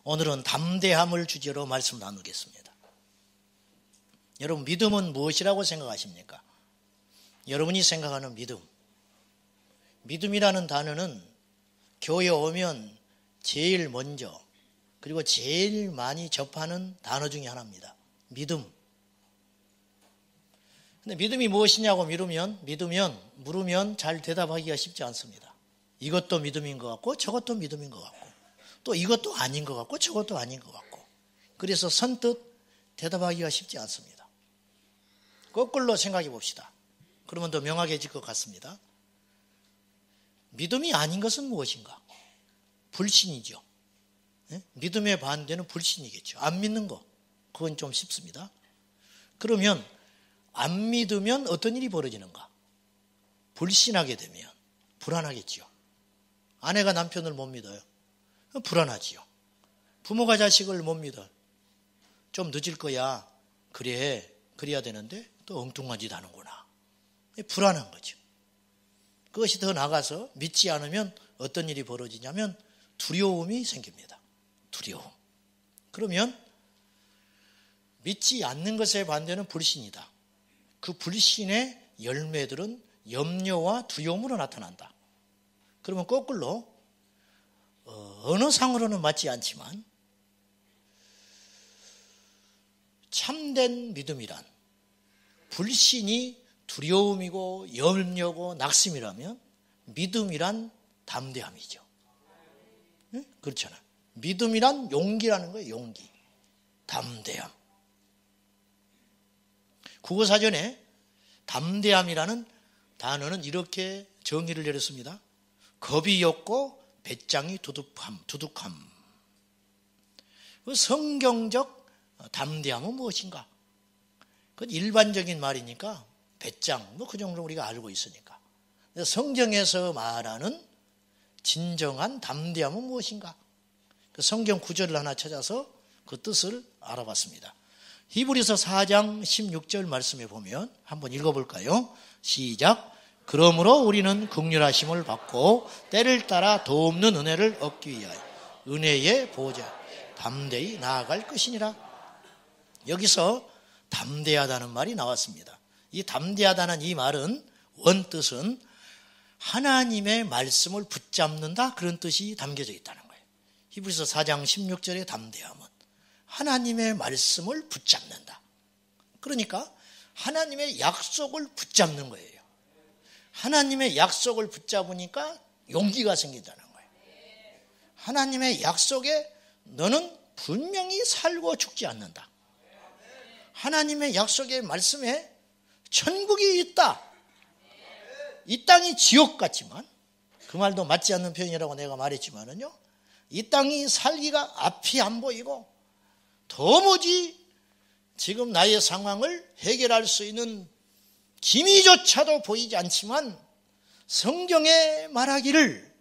오늘은 담대함을 주제로 말씀 나누겠습니다. 여러분, 믿음은 무엇이라고 생각하십니까? 여러분이 생각하는 믿음. 믿음이라는 단어는 교회 오면 제일 먼저 그리고 제일 많이 접하는 단어 중에 하나입니다. 믿음. 근데 믿음이 무엇이냐고 물으면 잘 대답하기가 쉽지 않습니다. 이것도 믿음인 것 같고 저것도 믿음인 것 같고 또 이것도 아닌 것 같고 저것도 아닌 것 같고 그래서 선뜻 대답하기가 쉽지 않습니다. 거꾸로 생각해 봅시다. 그러면 더 명확해질 것 같습니다. 믿음이 아닌 것은 무엇인가? 불신이죠. 믿음의 반대는 불신이겠죠. 안 믿는 거. 그건 좀 쉽습니다. 그러면 안 믿으면 어떤 일이 벌어지는가? 불신하게 되면 불안하겠지요. 아내가 남편을 못 믿어요. 불안하지요. 부모가 자식을 못 믿어요. 좀 늦을 거야. 그래야 되는데 또 엉뚱한 짓 하는구나. 불안한 거죠. 그것이 더 나아가서 믿지 않으면 어떤 일이 벌어지냐면 두려움이 생깁니다. 두려움. 그러면 믿지 않는 것의 반대는 불신이다. 그 불신의 열매들은 염려와 두려움으로 나타난다. 그러면 거꾸로 어느 상으로는 맞지 않지만 참된 믿음이란 불신이 두려움이고 염려고 낙심이라면 믿음이란 담대함이죠. 네? 그렇잖아요. 믿음이란 용기라는 거예요. 용기. 담대함. 국어사전에 담대함이라는 단어는 이렇게 정의를 내렸습니다. 겁이 없고 배짱이 두둑함. 그 성경적 담대함은 무엇인가? 그건 일반적인 말이니까 배짱, 그 정도 우리가 알고 있으니까. 성경에서 말하는 진정한 담대함은 무엇인가? 그 성경 구절을 하나 찾아서 그 뜻을 알아봤습니다. 히브리서 4장 16절 말씀에 보면 한번 읽어볼까요? 시작. 그러므로 우리는 긍휼하심을 받고 때를 따라 도없는 은혜를 얻기 위하여 은혜의 보좌 담대히 나아갈 것이니라. 여기서 담대하다는 말이 나왔습니다. 이 담대하다는 이 말은 원뜻은 하나님의 말씀을 붙잡는다 그런 뜻이 담겨져 있다는 거예요. 히브리서 4장 16절의 담대함은 하나님의 말씀을 붙잡는다. 그러니까 하나님의 약속을 붙잡는 거예요. 하나님의 약속을 붙잡으니까 용기가 생긴다는 거예요. 하나님의 약속에 너는 분명히 살고 죽지 않는다. 하나님의 약속의 말씀에 천국이 있다. 이 땅이 지옥 같지만 그 말도 맞지 않는 표현이라고 내가 말했지만은요. 이 땅이 살기가 앞이 안 보이고 도무지 지금 나의 상황을 해결할 수 있는 기미조차도 보이지 않지만 성경에 말하기를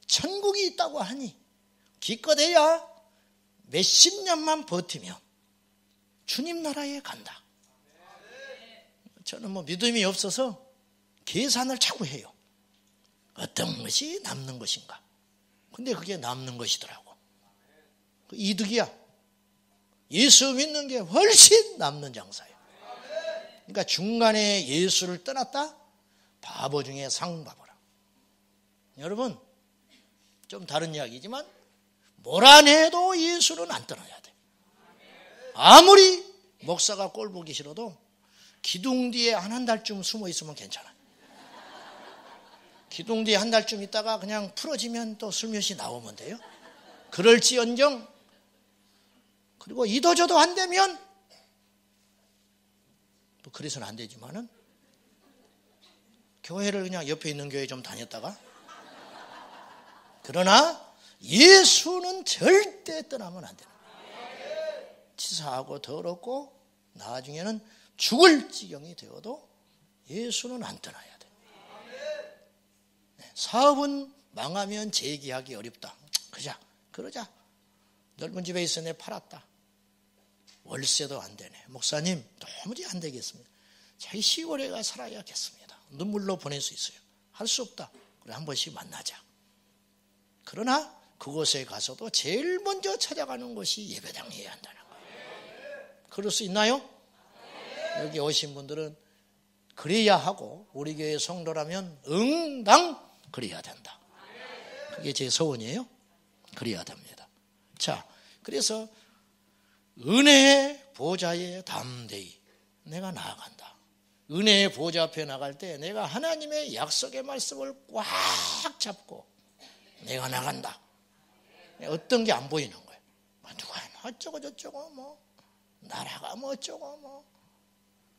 천국이 있다고 하니 기껏해야 몇십 년만 버티면 주님 나라에 간다. 저는 믿음이 없어서 계산을 자꾸 해요. 어떤 것이 남는 것인가. 근데 그게 남는 것이더라고. 그 이득이야. 예수 믿는 게 훨씬 남는 장사예요. 그러니까 중간에 예수를 떠났다? 바보 중에 상바보라. 여러분, 좀 다른 이야기지만 몰아내도 예수는 안 떠나야 돼. 아무리 목사가 꼴 보기 싫어도 기둥 뒤에 한 달쯤 숨어 있으면 괜찮아. 기둥 뒤에 한 달쯤 있다가 그냥 풀어지면 또 슬며시 나오면 돼요. 그럴지언정 그리고 이도저도 안 되면 그래서는 안 되지만은 교회를 그냥 옆에 있는 교회 좀 다녔다가 그러나 예수는 절대 떠나면 안 되는 거예요. 치사하고 더럽고 나중에는 죽을 지경이 되어도 예수는 안 떠나야 돼. 사업은 망하면 재기하기 어렵다. 그러자. 넓은 집에 있었네 팔았다. 월세도 안 되네. 목사님 도무지 안 되겠습니다. 자기 시골에 살아야겠습니다. 눈물로 보낼 수 있어요. 할 수 없다. 그래 한 번씩 만나자. 그러나 그곳에 가서도 제일 먼저 찾아가는 곳이 예배당이어야 한다는 거예요. 그럴 수 있나요? 여기 오신 분들은 그래야 하고, 우리 교회 성도라면 응당 그래야 된다. 그게 제 소원이에요. 그래야 됩니다. 자, 그래서 은혜의 보좌에 담대히 내가 나아간다. 은혜의 보좌 앞에 나갈 때 내가 하나님의 약속의 말씀을 꽉 잡고 내가 나간다. 어떤 게 안 보이는 거예요. 누가 어쩌고 저쩌고 뭐 나라가 뭐 어쩌고 뭐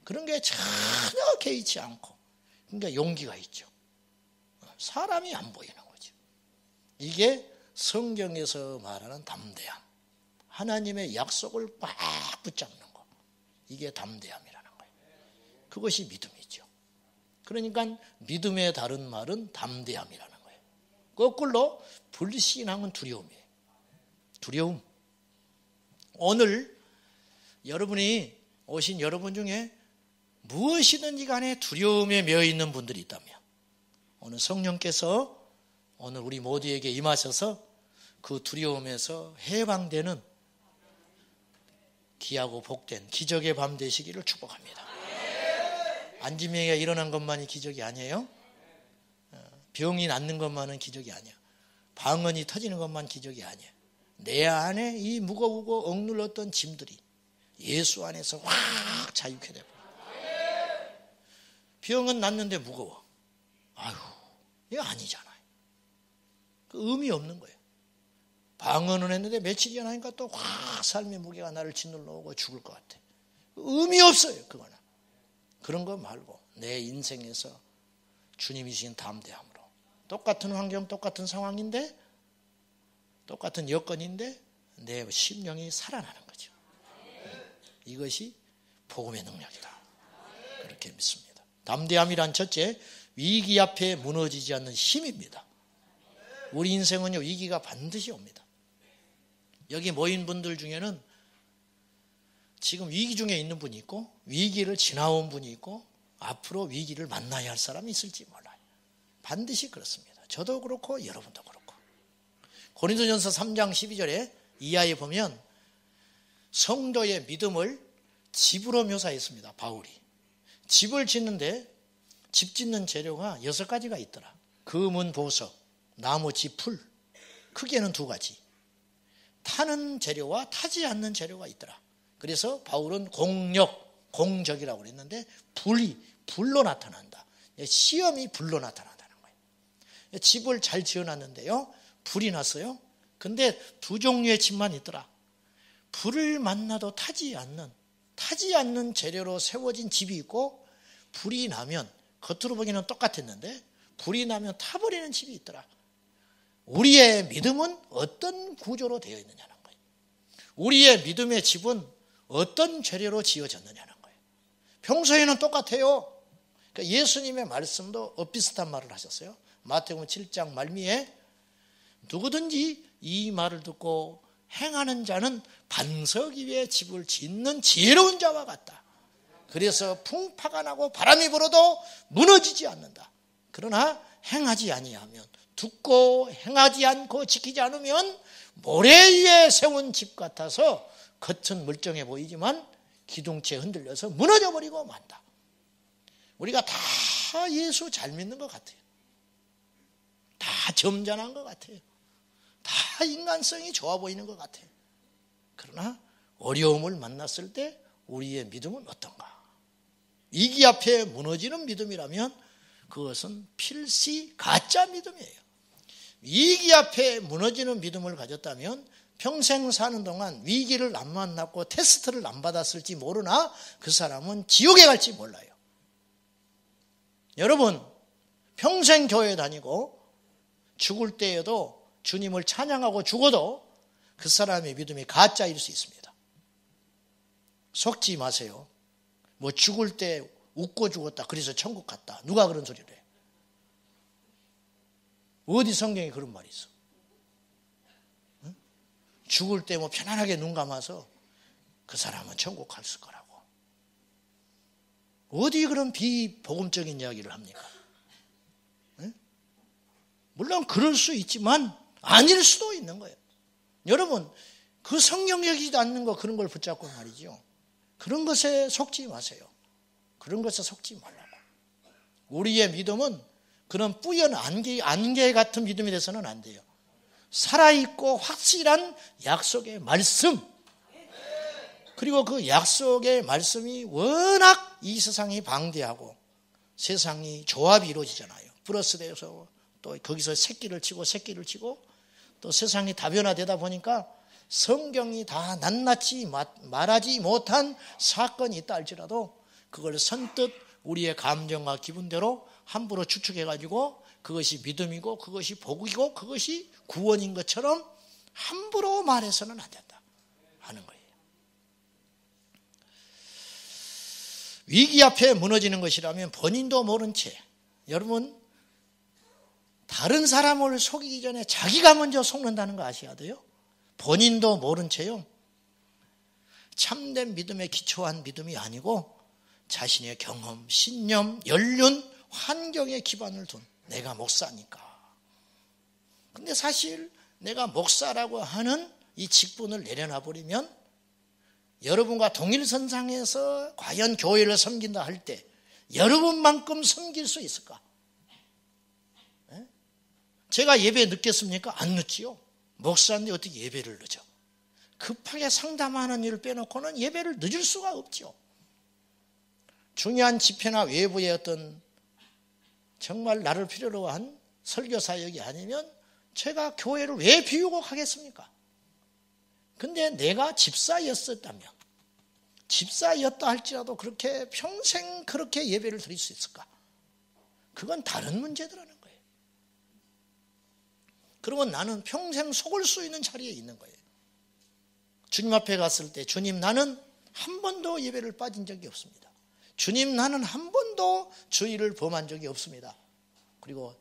그런 게 전혀 개의치 않고, 그러니까 용기가 있죠. 사람이 안 보이는 거죠. 이게 성경에서 말하는 담대함, 하나님의 약속을 꽉 붙잡는 거, 이게 담대함이라는 거예요. 그것이 믿음이죠. 그러니까 믿음의 다른 말은 담대함이라는 거예요. 거꾸로 불신앙은 두려움이에요. 두려움. 오늘 여러분이 오신 여러분 중에 무엇이든지 간에 두려움에 매여 있는 분들이 있다면, 오늘 성령께서 오늘 우리 모두에게 임하셔서 그 두려움에서 해방되는 귀하고 복된 기적의 밤 되시기를 축복합니다. 안진명이가 일어난 것만이 기적이 아니에요. 병이 낫는 것만은 기적이 아니야. 방언이 터지는 것만 기적이 아니야. 내 안에 이 무거우고 억눌렀던 짐들이 예수 안에서 확 자유케 되고, 병은 낫는데 무거워. 아유, 이거 아니잖아요. 그 의미 없는 거예요. 방언은 했는데 며칠 지나니까 또 확 삶의 무게가 나를 짓눌러 오고 죽을 것 같아. 의미 없어요, 그거는. 그런 거 말고 내 인생에서 주님이 주신 담대함으로, 똑같은 환경, 똑같은 상황인데, 똑같은 여건인데 내 심령이 살아나는 거죠. 이것이 복음의 능력이다. 그렇게 믿습니다. 담대함이란 첫째, 위기 앞에 무너지지 않는 힘입니다. 우리 인생은요, 위기가 반드시 옵니다. 여기 모인 분들 중에는 지금 위기 중에 있는 분이 있고, 위기를 지나온 분이 있고, 앞으로 위기를 만나야 할 사람이 있을지 몰라요. 반드시 그렇습니다. 저도 그렇고 여러분도 그렇고. 고린도전서 3장 12절에 이하에 보면 성도의 믿음을 집으로 묘사했습니다. 바울이. 집을 짓는데 집 짓는 재료가 6가지가 있더라. 금은 보석, 나무, 지, 풀. 크게는 2가지. 타는 재료와 타지 않는 재료가 있더라. 그래서 바울은 공력, 공적이라고 그랬는데 불로 나타난다. 시험이 불로 나타난다는 거예요. 집을 잘 지어놨는데요, 불이 났어요. 근데 2종류의 집만 있더라. 불을 만나도 타지 않는 재료로 세워진 집이 있고, 불이 나면 겉으로 보기에는 똑같았는데 불이 나면 타버리는 집이 있더라. 우리의 믿음은 어떤 구조로 되어 있느냐는 거예요. 우리의 믿음의 집은 어떤 재료로 지어졌느냐는 거예요. 평소에는 똑같아요. 그러니까 예수님의 말씀도 비슷한 말을 하셨어요. 마태복음 7장 말미에 누구든지 이 말을 듣고 행하는 자는 반석 위에 집을 짓는 지혜로운 자와 같다. 그래서 풍파가 나고 바람이 불어도 무너지지 않는다. 그러나 행하지 아니하면, 듣고 행하지 않고 지키지 않으면 모래 위에 세운 집 같아서 겉은 멀쩡해 보이지만 기둥채 흔들려서 무너져 버리고 만다. 우리가 다 예수 잘 믿는 것 같아요. 다 점잖은 것 같아요. 다 인간성이 좋아 보이는 것 같아요. 그러나 어려움을 만났을 때 우리의 믿음은 어떤가? 위기 앞에 무너지는 믿음이라면 그것은 필시 가짜 믿음이에요. 위기 앞에 무너지는 믿음을 가졌다면 평생 사는 동안 위기를 안 만났고 테스트를 안 받았을지 모르나 그 사람은 지옥에 갈지 몰라요. 여러분, 평생 교회 다니고 죽을 때에도 주님을 찬양하고 죽어도 그 사람의 믿음이 가짜일 수 있습니다. 속지 마세요. 뭐 죽을 때 웃고 죽었다, 그래서 천국 갔다. 누가 그런 소리를 해? 어디 성경에 그런 말이 있어? 응? 죽을 때 뭐 편안하게 눈 감아서 그 사람은 천국 갔을 거라고. 어디 그런 비복음적인 이야기를 합니까? 응? 물론 그럴 수 있지만 아닐 수도 있는 거예요. 여러분, 그 성경적이지도 않는 거 그런 걸 붙잡고 말이죠. 그런 것에 속지 마세요. 그런 것에 속지 말라고. 우리의 믿음은 그런 뿌연 안개 같은 믿음이 돼서는 안 돼요. 살아있고 확실한 약속의 말씀, 그리고 그 약속의 말씀이 워낙 이 세상이 방대하고 세상이 조합이 이루어지잖아요. 플러스돼서 또 거기서 새끼를 치고 또 세상이 다변화되다 보니까 성경이 다 낱낱이 말하지 못한 사건이 있다 할지라도 그걸 선뜻 우리의 감정과 기분대로 함부로 추측해가지고 그것이 믿음이고 그것이 복이고 그것이 구원인 것처럼 함부로 말해서는 안 된다 하는 거예요. 위기 앞에 무너지는 것이라면 본인도 모른 채, 여러분 다른 사람을 속이기 전에 자기가 먼저 속는다는 거 아셔야 돼요. 본인도 모른 채요. 참된 믿음에 기초한 믿음이 아니고 자신의 경험, 신념, 연륜, 환경에 기반을 둔 내가 목사니까. 근데 사실 내가 목사라고 하는 이 직분을 내려놔 버리면 여러분과 동일선상에서 과연 교회를 섬긴다 할 때 여러분만큼 섬길 수 있을까? 제가 예배 늦겠습니까? 안 늦지요. 목사인데 어떻게 예배를 늦어? 급하게 상담하는 일을 빼놓고는 예배를 늦을 수가 없죠. 중요한 집회나 외부의 어떤 정말 나를 필요로 한 설교 사역이 아니면 제가 교회를 왜 비우고 가겠습니까? 근데 내가 집사였었다면, 집사였다 할지라도 그렇게 평생 그렇게 예배를 드릴 수 있을까? 그건 다른 문제더라는 거예요. 그러면 나는 평생 속을 수 있는 자리에 있는 거예요. 주님 앞에 갔을 때 주님 나는 한 번도 예배를 빠진 적이 없습니다. 주님 나는 한 번도 주의를 범한 적이 없습니다. 그리고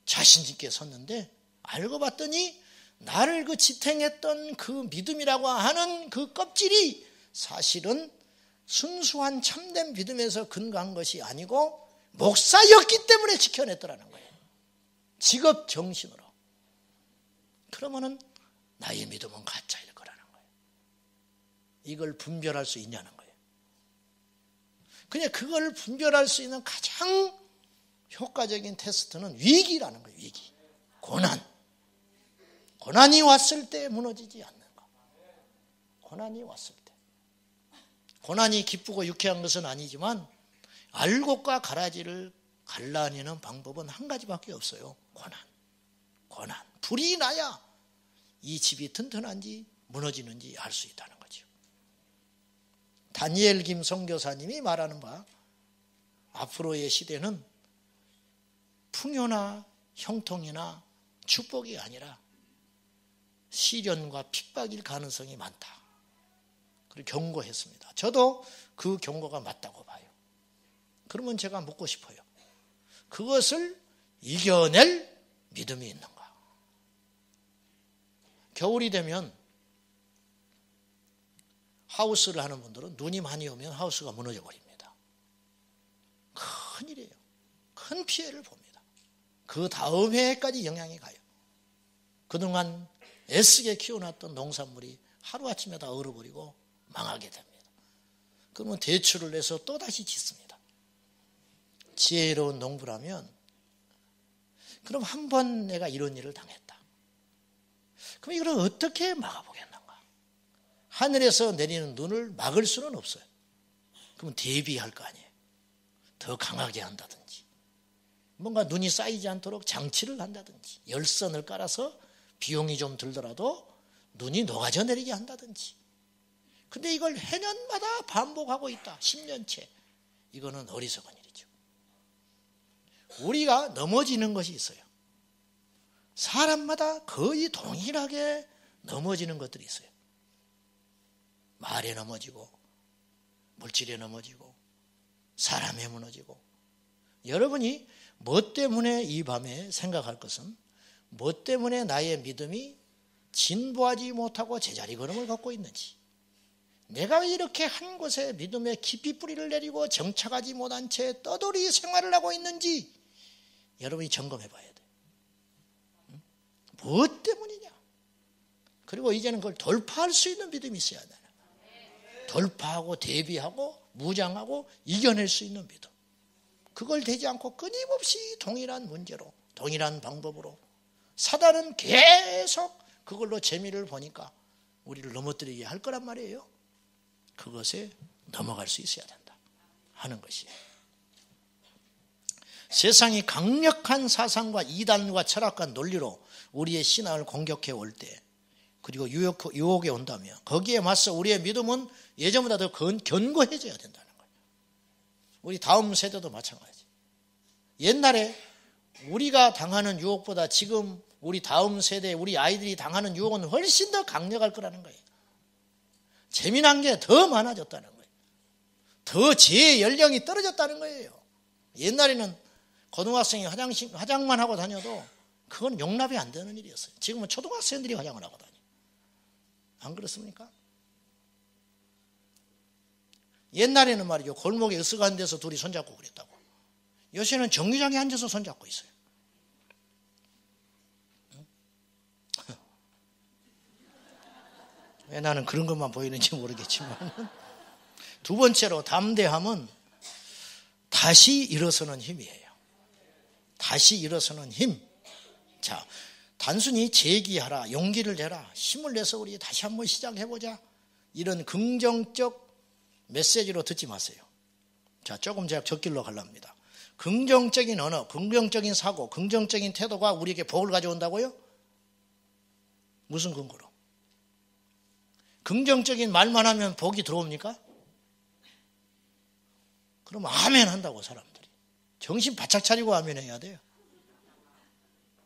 자신 있게 섰는데 알고 봤더니 나를 그 지탱했던 그 믿음이라고 하는 그 껍질이 사실은 순수한 참된 믿음에서 근거한 것이 아니고 목사였기 때문에 지켜냈더라는 거예요. 직업 정신으로. 그러면은 나의 믿음은 가짜일 거라는 거예요. 이걸 분별할 수 있냐는 거예요. 그냥 그걸 분별할 수 있는 가장 효과적인 테스트는 위기라는 거예요. 위기. 고난이 왔을 때 무너지지 않는 거. 고난이 왔을 때. 고난이 기쁘고 유쾌한 것은 아니지만 알곡과 가라지를 갈라내는 방법은 한 가지밖에 없어요. 고난. 불이 나야 이 집이 튼튼한지 무너지는지 알 수 있다는 거죠. 다니엘 김 선교사님이 말하는 바 앞으로의 시대는 풍요나 형통이나 축복이 아니라 시련과 핍박일 가능성이 많다. 그리고 경고했습니다. 저도 그 경고가 맞다고 봐요. 그러면 제가 묻고 싶어요. 그것을 이겨낼 믿음이 있는가? 겨울이 되면 하우스를 하는 분들은 눈이 많이 오면 하우스가 무너져 버립니다. 큰일이에요. 큰 피해를 봅니다. 그 다음 해까지 영향이 가요. 그동안 애쓰게 키워놨던 농산물이 하루아침에 다 얼어버리고 망하게 됩니다. 그러면 대출을 내서 또다시 짓습니다. 지혜로운 농부라면 그럼 한 번 내가 이런 일을 당했다. 그럼 이걸 어떻게 막아보겠는가? 하늘에서 내리는 눈을 막을 수는 없어요. 그러면 대비할 거 아니에요. 더 강하게 한다든지 뭔가 눈이 쌓이지 않도록 장치를 한다든지 열선을 깔아서 비용이 좀 들더라도 눈이 녹아져 내리게 한다든지. 근데 이걸 해년마다 반복하고 있다. 10년째. 이거는 어리석은 일이죠. 우리가 넘어지는 것이 있어요. 사람마다 거의 동일하게 넘어지는 것들이 있어요. 말에 넘어지고 물질에 넘어지고 사람에 무너지고. 여러분이 뭐 때문에 이 밤에 생각할 것은 뭐 때문에 나의 믿음이 진보하지 못하고 제자리 걸음을 걷고 있는지, 내가 왜 이렇게 한 곳에 믿음의 깊이 뿌리를 내리고 정착하지 못한 채 떠돌이 생활을 하고 있는지 여러분이 점검해 봐야 돼요. 무엇 때문이냐? 그리고 이제는 그걸 돌파할 수 있는 믿음이 있어야 되는 거예요. 돌파하고 대비하고 무장하고 이겨낼 수 있는 믿음. 그걸 되지 않고 끊임없이 동일한 문제로, 동일한 방법으로 사단은 계속 그걸로 재미를 보니까 우리를 넘어뜨리게 할 거란 말이에요. 그것에 넘어갈 수 있어야 된다 하는 것이에요. 세상이 강력한 사상과 이단과 철학과 논리로 우리의 신앙을 공격해 올 때, 그리고 유혹에 온다면 거기에 맞서 우리의 믿음은 예전보다 더 견고해져야 된다는 거예요. 우리 다음 세대도 마찬가지. 옛날에 우리가 당하는 유혹보다 지금 우리 다음 세대, 우리 아이들이 당하는 유혹은 훨씬 더 강력할 거라는 거예요. 재미난 게 더 많아졌다는 거예요. 더 제 연령이 떨어졌다는 거예요. 옛날에는 고등학생이 화장만 하고 다녀도 그건 용납이 안 되는 일이었어요. 지금은 초등학생들이 화장을 하고 다녀요. 안 그렇습니까? 옛날에는 말이죠. 골목에 으쓱한 데서 둘이 손잡고 그랬다고. 요새는 정류장에 앉아서 손잡고 있어요. 왜 나는 그런 것만 보이는지 모르겠지만. 두 번째로 담대함은 다시 일어서는 힘이에요. 다시 일어서는 힘. 자, 단순히 제기하라, 용기를 내라, 힘을 내서 우리 다시 한번 시작해보자, 이런 긍정적 메시지로 듣지 마세요. 자, 조금 제가 곁길로 가려합니다. 긍정적인 언어, 긍정적인 사고, 긍정적인 태도가 우리에게 복을 가져온다고요? 무슨 근거로? 긍정적인 말만 하면 복이 들어옵니까? 그럼 아멘 한다고 사람들이. 정신 바짝 차리고 아멘 해야 돼요.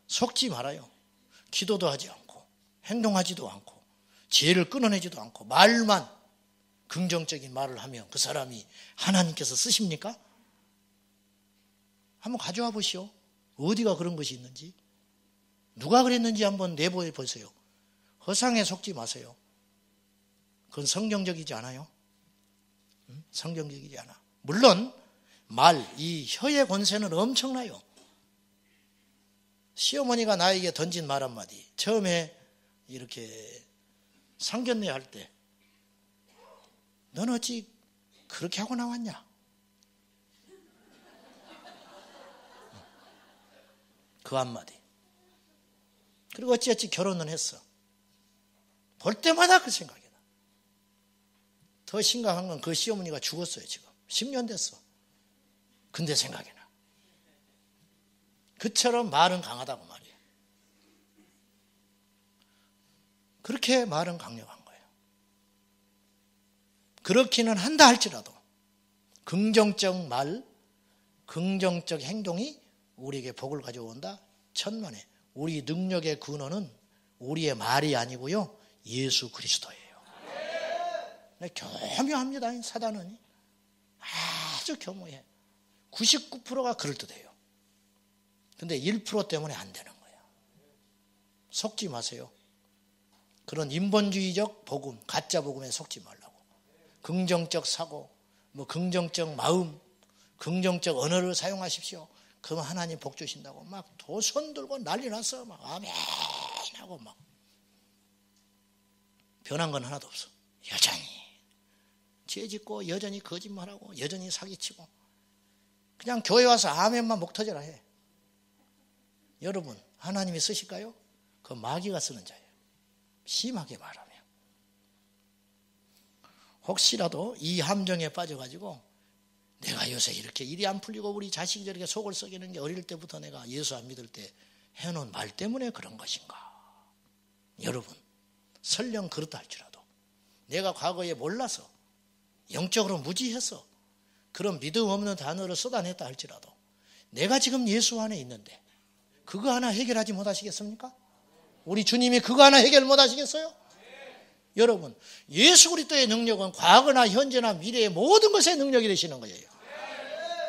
속지 말아요. 기도도 하지 않고 행동하지도 않고 지혜를 끊어내지도 않고 말만 긍정적인 말을 하면 그 사람이 하나님께서 쓰십니까? 한번 가져와 보시오. 어디가 그런 것이 있는지, 누가 그랬는지 한번 내보해 보세요. 허상에 속지 마세요. 그건 성경적이지 않아요. 성경적이지 않아. 물론 이 혀의 권세는 엄청나요. 시어머니가 나에게 던진 말 한마디, 처음에 이렇게 상견례 할 때 넌 어찌 그렇게 하고 나왔냐? 그 한마디. 그리고 어찌어찌 결혼은 했어. 볼 때마다 그 생각이 나. 더 심각한 건 그 시어머니가 죽었어요. 지금 10년 됐어. 근데 생각이 나. 그처럼 말은 강하다고 말이에요. 그렇게 말은 강력한 거예요. 그렇기는 한다 할지라도 긍정적 말, 긍정적 행동이 우리에게 복을 가져온다. 천만에. 우리 능력의 근원은 우리의 말이 아니고요, 예수 그리스도예요. 네, 교묘합니다. 사단은 아주 교묘해. 99%가 그럴듯해요. 근데 1% 때문에 안 되는 거예요. 속지 마세요. 그런 인본주의적 복음, 가짜 복음에 속지 말라고. 긍정적 사고, 긍정적 마음, 긍정적 언어를 사용하십시오. 그럼 하나님 복 주신다고 막 손 들고 난리 났어. 막 아멘 하고 막. 변한 건 하나도 없어. 여전히 죄 짓고, 여전히 거짓말하고, 여전히 사기치고, 그냥 교회 와서 아멘만 목 터져라 해. 여러분, 하나님이 쓰실까요? 그 마귀가 쓰는 자예요. 심하게 말하면. 혹시라도 이 함정에 빠져가지고 내가 요새 이렇게 일이 안 풀리고 우리 자식이 저렇게 속을 썩이는 게 어릴 때부터 내가 예수 안 믿을 때 해놓은 말 때문에 그런 것인가? 여러분, 설령 그렇다 할지라도 내가 과거에 몰라서 영적으로 무지해서 그런 믿음 없는 단어를 쏟아냈다 할지라도 내가 지금 예수 안에 있는데 그거 하나 해결하지 못하시겠습니까? 우리 주님이 그거 하나 해결 못하시겠어요? 여러분, 예수 그리스도의 능력은 과거나 현재나 미래의 모든 것의 능력이 되시는 거예요.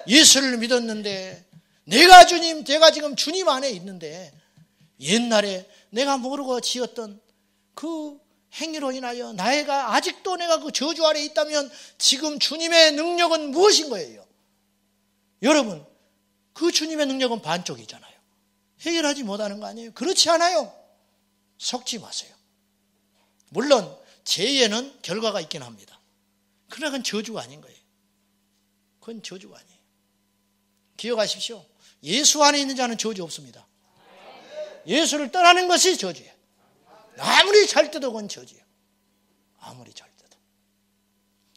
예수를 믿었는데 내가 지금 주님 안에 있는데 옛날에 내가 모르고 지었던 그 행위로 인하여 아직도 내가 그 저주 아래 있다면 지금 주님의 능력은 무엇인 거예요? 여러분, 그 주님의 능력은 반쪽이잖아요. 해결하지 못하는 거 아니에요? 그렇지 않아요. 속지 마세요. 물론 죄에는 결과가 있긴 합니다. 그러나 그건 저주가 아닌 거예요. 그건 저주가 아니에요. 기억하십시오. 예수 안에 있는 자는 저주 없습니다. 예수를 떠나는 것이 저주예요. 아무리 잘 때도 그건 저주예요. 아무리 잘 때도.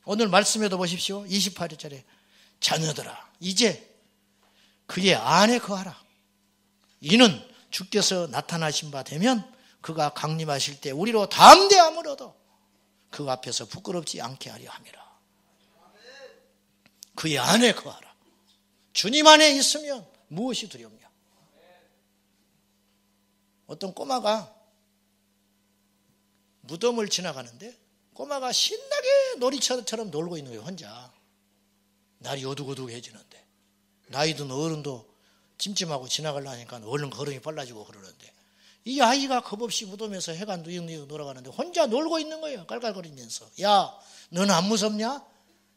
오늘 말씀에도 보십시오. 28절에 자녀들아 이제 그의 안에 거하라. 이는 주께서 나타나신 바 되면 그가 강림하실 때 우리로 담대함을 얻어 그 앞에서 부끄럽지 않게 하려 함이라. 그의 안에 거하라. 주님 안에 있으면 무엇이 두렵냐. 어떤 꼬마가 무덤을 지나가는데 꼬마가 신나게 놀이터처럼 놀고 있는 거예요. 혼자. 날이 어둑어둑해지는데 나이 든 어른도 찜찜하고 지나가려니까 얼른 걸음이 빨라지고 그러는데 이 아이가 겁없이 무덤에서 해가 누역누역 돌아가는데 혼자 놀고 있는 거예요. 깔깔거리면서. 야, 너는 안 무섭냐?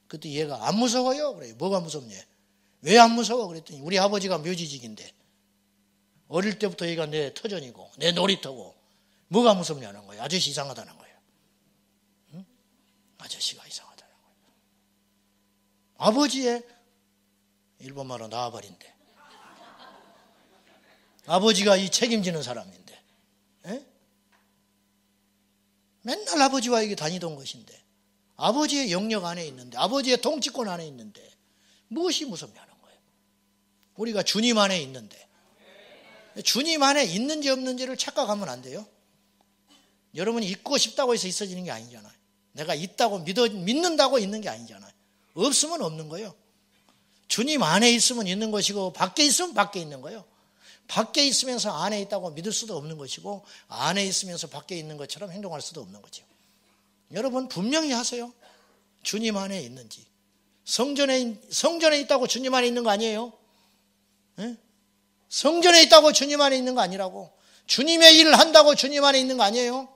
그때 얘가 안 무서워요? 그래요. 뭐가 무섭냐? 왜 안 무서워? 그랬더니 우리 아버지가 묘지직인데 어릴 때부터 얘가 내 터전이고 내 놀이터고 뭐가 무섭냐는 거예요. 아저씨 이상하다는 거예요. 응? 아저씨가 이상하다는 거예요. 아버지의 일본말로 나와버린대. 아버지가 이 책임지는 사람인데 에? 맨날 아버지와 이게 다니던 것인데 아버지의 영역 안에 있는데 아버지의 통치권 안에 있는데 무엇이 무섭냐는 거예요. 우리가 주님 안에 있는데 주님 안에 있는지 없는지를 착각하면 안 돼요. 여러분이 있고 싶다고 해서 있어지는 게 아니잖아요. 내가 있다고 믿는다고 있는 게 아니잖아요. 없으면 없는 거예요. 주님 안에 있으면 있는 것이고 밖에 있으면 밖에 있는 거예요. 밖에 있으면서 안에 있다고 믿을 수도 없는 것이고 안에 있으면서 밖에 있는 것처럼 행동할 수도 없는 거죠. 여러분 분명히 하세요. 주님 안에 있는지. 성전에 있다고 주님 안에 있는 거 아니에요? 네? 성전에 있다고 주님 안에 있는 거 아니라고. 주님의 일을 한다고 주님 안에 있는 거 아니에요?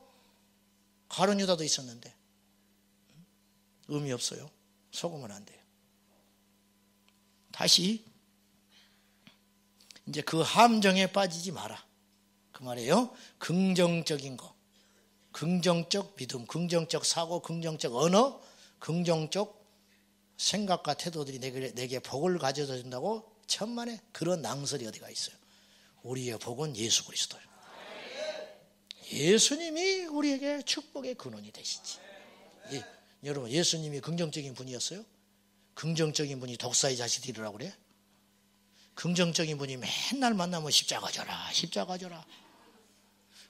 가룟 유다도 있었는데 의미 없어요. 속으면 안 돼요. 다시 이제 그 함정에 빠지지 마라. 그 말이에요. 긍정적인 거, 긍정적 믿음, 긍정적 사고, 긍정적 언어, 긍정적 생각과 태도들이 내게 복을 가져다 준다고 천만에 그런 낭설이 어디가 있어요. 우리의 복은 예수 그리스도예요. 예수님이 우리에게 축복의 근원이 되시지. 예, 여러분 예수님이 긍정적인 분이었어요? 긍정적인 분이 독사의 자식들이라고 그래? 긍정적인 분이 맨날 만나면 십자가 져라, 십자가 져라.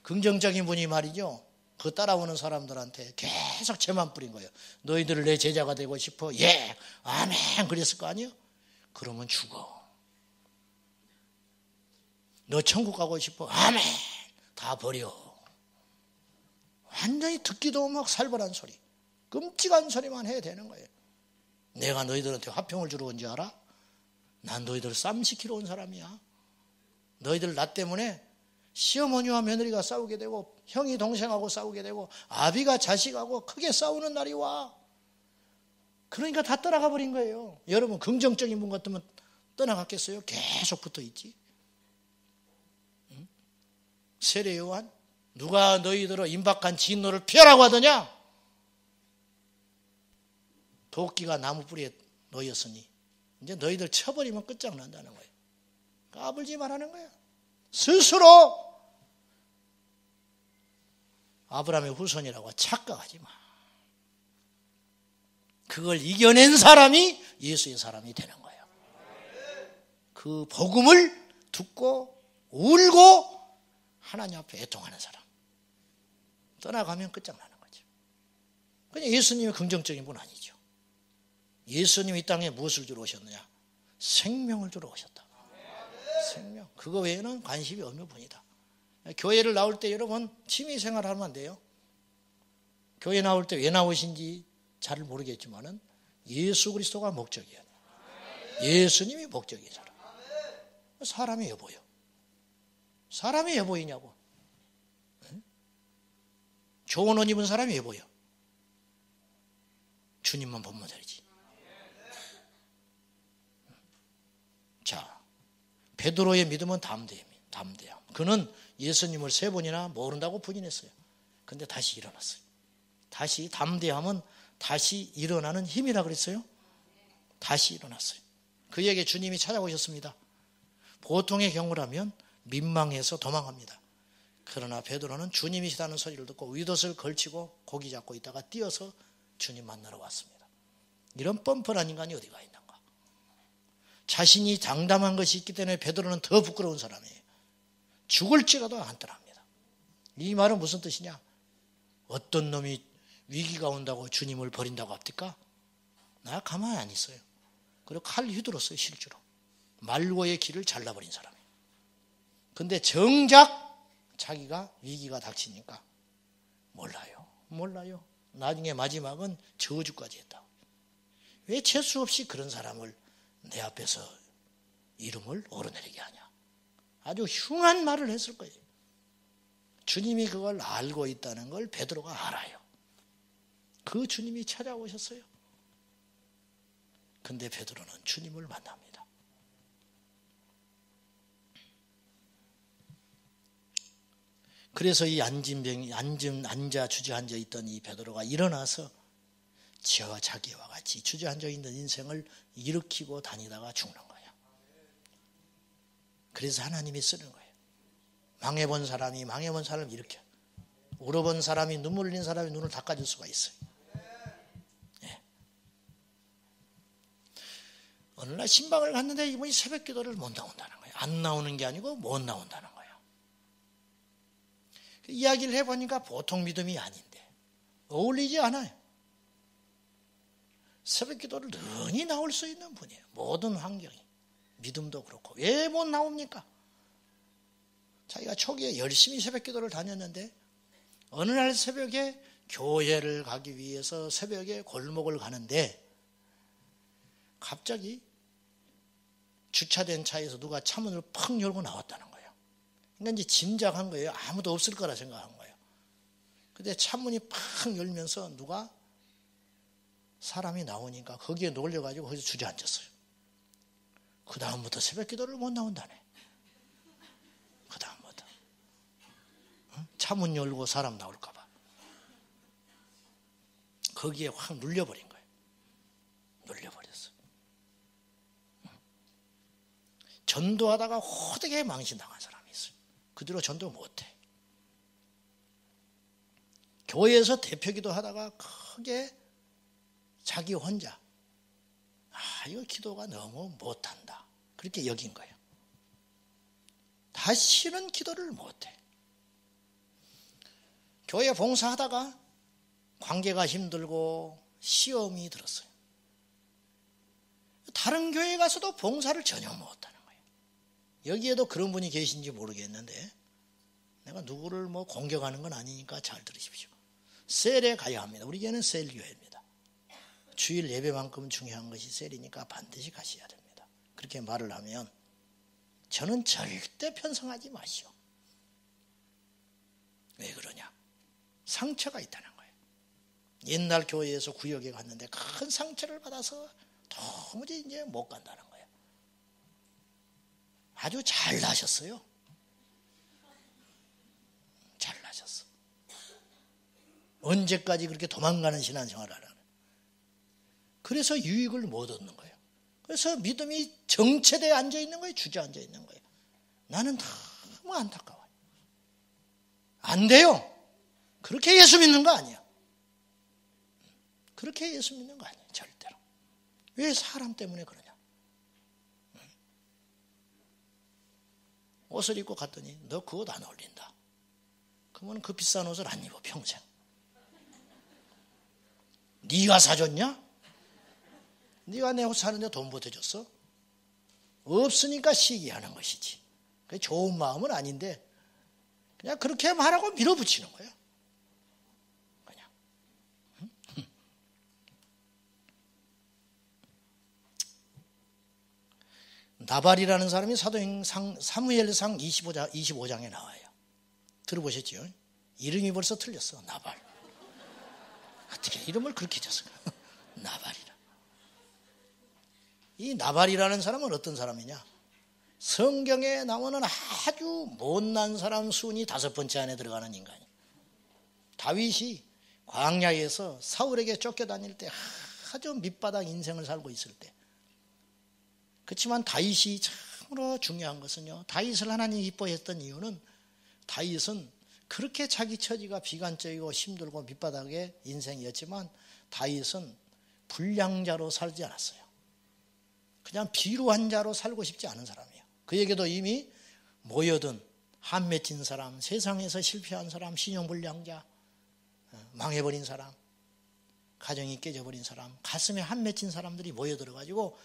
긍정적인 분이 말이죠. 그 따라오는 사람들한테 계속 죄만 뿌린 거예요. 너희들을 내 제자가 되고 싶어? 예, 아멘. 그랬을 거 아니에요? 그러면 죽어. 너 천국 가고 싶어? 아멘. 다 버려. 완전히 듣기도 막 살벌한 소리. 끔찍한 소리만 해야 되는 거예요. 내가 너희들한테 화평을 주러 온 줄 알아? 난 너희들 쌈시키러 온 사람이야. 너희들 나 때문에 시어머니와 며느리가 싸우게 되고 형이 동생하고 싸우게 되고 아비가 자식하고 크게 싸우는 날이 와. 그러니까 다 떠나가 버린 거예요. 여러분 긍정적인 분 같으면 떠나갔겠어요? 계속 붙어있지. 응? 세례 요한 누가 너희들을 임박한 진노를 피하라고 하더냐? 도끼가 나무 뿌리에 놓였으니 이제 너희들 쳐버리면 끝장난다는 거예요. 까불지 말라는 거예요. 스스로 아브라함의 후손이라고 착각하지 마. 그걸 이겨낸 사람이 예수의 사람이 되는 거예요. 그 복음을 듣고 울고 하나님 앞에 애통하는 사람. 떠나가면 끝장나는 거죠. 그냥 예수님이 긍정적인 분 아니죠. 예수님이 이 땅에 무엇을 주러 오셨느냐? 생명을 주러 오셨다. 생명. 그거 외에는 관심이 없는 분이다. 교회를 나올 때 여러분 취미생활 하면 안 돼요. 교회 나올 때 왜 나오신지 잘 모르겠지만은 예수 그리스도가 목적이에요. 예수님이 목적이에요. 사람이 왜 보여? 사람이 왜 보이냐고. 좋은 옷 입은 사람이 왜 보여? 주님만 보면 되지. 자, 베드로의 믿음은 담대함. 그는 예수님을 3번이나 모른다고 부인했어요. 근데 다시 일어났어요. 다시 담대함은 다시 일어나는 힘이라 그랬어요. 다시 일어났어요. 그에게 주님이 찾아오셨습니다. 보통의 경우라면 민망해서 도망갑니다. 그러나 베드로는 주님이시다는 소리를 듣고 윗옷을 걸치고 고기 잡고 있다가 뛰어서 주님 만나러 왔습니다. 이런 뻔뻔한 인간이 어디가 있는가. 자신이 장담한 것이 있기 때문에 베드로는 더 부끄러운 사람이에요. 죽을지라도 안 떠납니다. 이 말은 무슨 뜻이냐. 어떤 놈이 위기가 온다고 주님을 버린다고 합니까? 나 가만히 안 있어요. 그리고 칼 휘둘렀어요. 실주로. 말고의 길을 잘라버린 사람이에요. 근데 정작 자기가 위기가 닥치니까 몰라요. 나중에 마지막은 저주까지 했다. 왜 재수 없이 그런 사람을 내 앞에서 이름을 오르내리게 하냐. 아주 흉한 말을 했을 거예요. 주님이 그걸 알고 있다는 걸 베드로가 알아요. 그 주님이 찾아오셨어요. 근데 베드로는 주님을 만납니다. 그래서 이 앉아 주저앉아 있던 이 베드로가 일어나서 저와 자기와 같이 주저앉아 있는 인생을 일으키고 다니다가 죽는 거예요. 그래서 하나님이 쓰는 거예요. 망해본 사람이 일으켜. 울어본 사람이 눈물 흘린 사람이 눈을 닦아줄 수가 있어요. 예. 어느 날 신방을 갔는데 이분이 새벽 기도를 못 나온다는 거예요. 안 나오는 게 아니고 못 나온다는 거예요. 이야기를 해보니까 보통 믿음이 아닌데 어울리지 않아요. 새벽 기도를 능히 나올 수 있는 분이에요. 모든 환경이. 믿음도 그렇고. 왜 못 나옵니까? 자기가 초기에 열심히 새벽 기도를 다녔는데 어느 날 새벽에 교회를 가기 위해서 새벽에 골목을 가는데 갑자기 주차된 차에서 누가 차문을 팍 열고 나왔다는 거예요. 그러니까 이제 짐작한 거예요. 아무도 없을 거라 생각한 거예요. 근데 차문이 팍 열면서 누가 사람이 나오니까 거기에 놀려가지고 거기서 주저앉았어요. 그 다음부터 새벽 기도를 못 나온다네. 그 다음부터. 차문 열고 사람 나올까 봐. 거기에 확 눌려버린 거예요. 눌려버렸어. 전도하다가 호되게 망신당한 사람이 있어요. 그 뒤로 전도 못해. 교회에서 대표기도 하다가 크게 자기 혼자 이거 기도가 너무 못한다. 그렇게 여긴 거예요. 다시는 기도를 못해. 교회 봉사하다가 관계가 힘들고 시험이 들었어요. 다른 교회 가서도 봉사를 전혀 못하는 거예요. 여기에도 그런 분이 계신지 모르겠는데 내가 누구를 공격하는 건 아니니까 잘 들으십시오. 셀에 가야 합니다. 우리 교회는 셀 교회입니다. 주일 예배만큼 중요한 것이 셀이니까 반드시 가셔야 됩니다. 그렇게 말을 하면 저는 절대 편성하지 마시오. 왜 그러냐? 상처가 있다는 거예요. 옛날 교회에서 구역에 갔는데 큰 상처를 받아서 도무지 이제 못 간다는 거예요. 아주 잘나셨어요. 잘나셨어. 언제까지 그렇게 도망가는 신앙생활을 하나? 그래서 유익을 못 얻는 거예요. 그래서 믿음이 정체되어 앉아있는 거예요. 주저앉아 있는 거예요. 나는 너무 안타까워요. 안 돼요. 그렇게 예수 믿는 거 아니야. 그렇게 예수 믿는 거 아니에요. 절대로. 왜 사람 때문에 그러냐. 옷을 입고 갔더니 너 그 옷 안 어울린다. 그러면 그 비싼 옷을 안 입어 평생. 네가 사줬냐? 네가 내 옷 사는데 돈 보태줬어? 없으니까 시기하는 것이지. 그게 좋은 마음은 아닌데 그냥 그렇게 말하고 밀어붙이는 거예요. 그냥. 나발이라는 사람이 사도행전 사무엘상 25장에 나와요. 들어보셨죠? 이름이 벌써 틀렸어. 나발. 어떻게 이름을 그렇게 줬을까? 나발이라. 이 나발이라는 사람은 어떤 사람이냐? 성경에 나오는 아주 못난 사람 순위 5번째 안에 들어가는 인간이에요. 다윗이 광야에서 사울에게 쫓겨다닐 때 아주 밑바닥 인생을 살고 있을 때, 그렇지만 다윗이 참으로 중요한 것은요, 다윗을 하나님이 이뻐했던 이유는 다윗은 그렇게 자기 처지가 비관적이고 힘들고 밑바닥의 인생이었지만 다윗은 불량자로 살지 않았어요. 그냥 비루한 자로 살고 싶지 않은 사람이에요. 그에게도 이미 모여든 한 맺힌 사람, 세상에서 실패한 사람, 신용불량자, 망해버린 사람, 가정이 깨져버린 사람, 가슴에 한 맺힌 사람들이 모여들어가지고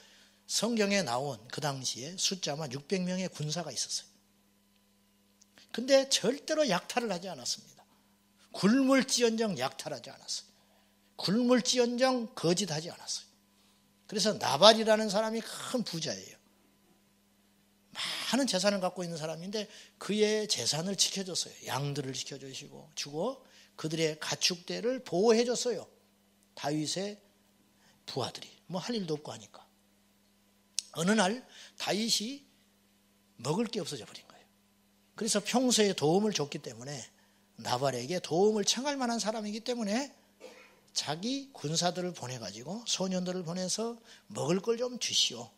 성경에 나온 그 당시에 숫자만 600명의 군사가 있었어요. 근데 절대로 약탈을 하지 않았습니다. 굶을지언정 약탈하지 않았어요. 굶을지언정 거짓하지 않았어요. 그래서 나발이라는 사람이 큰 부자예요. 많은 재산을 갖고 있는 사람인데 그의 재산을 지켜줬어요. 양들을 지켜주시고 주고 그들의 가축대를 보호해줬어요. 다윗의 부하들이 뭐 할 일도 없고 하니까. 어느 날 다윗이 먹을 게 없어져 버린 거예요. 그래서 평소에 도움을 줬기 때문에 나발에게 도움을 청할 만한 사람이기 때문에 자기 군사들을 보내가지고 소년들을 보내서 먹을 걸 좀 주시오.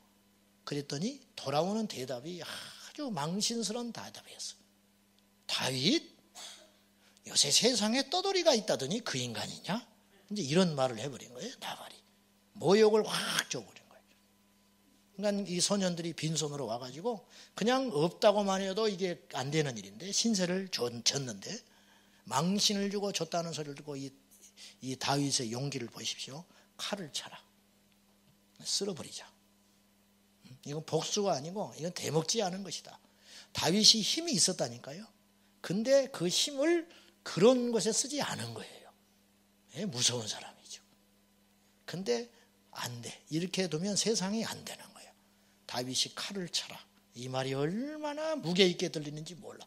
그랬더니 돌아오는 대답이 아주 망신스러운 대답이었어요. 다윗? 요새 세상에 떠돌이가 있다더니 그 인간이냐? 이제 이런 말을 해버린 거예요. 나발이. 모욕을 확 줘버린 거예요. 그러니까 이 소년들이 빈손으로 와가지고 그냥 없다고만 해도 이게 안 되는 일인데 신세를 졌는데 망신을 주고 줬다는 소리를 듣고 이 다윗의 용기를 보십시오. 칼을 차라. 쓸어버리자. 이건 복수가 아니고 이건 대먹지 않은 것이다. 다윗이 힘이 있었다니까요. 근데 그 힘을 그런 것에 쓰지 않은 거예요. 무서운 사람이죠. 근데 안 돼. 이렇게 두면 세상이 안 되는 거예요. 다윗이 칼을 차라. 이 말이 얼마나 무게 있게 들리는지 몰라.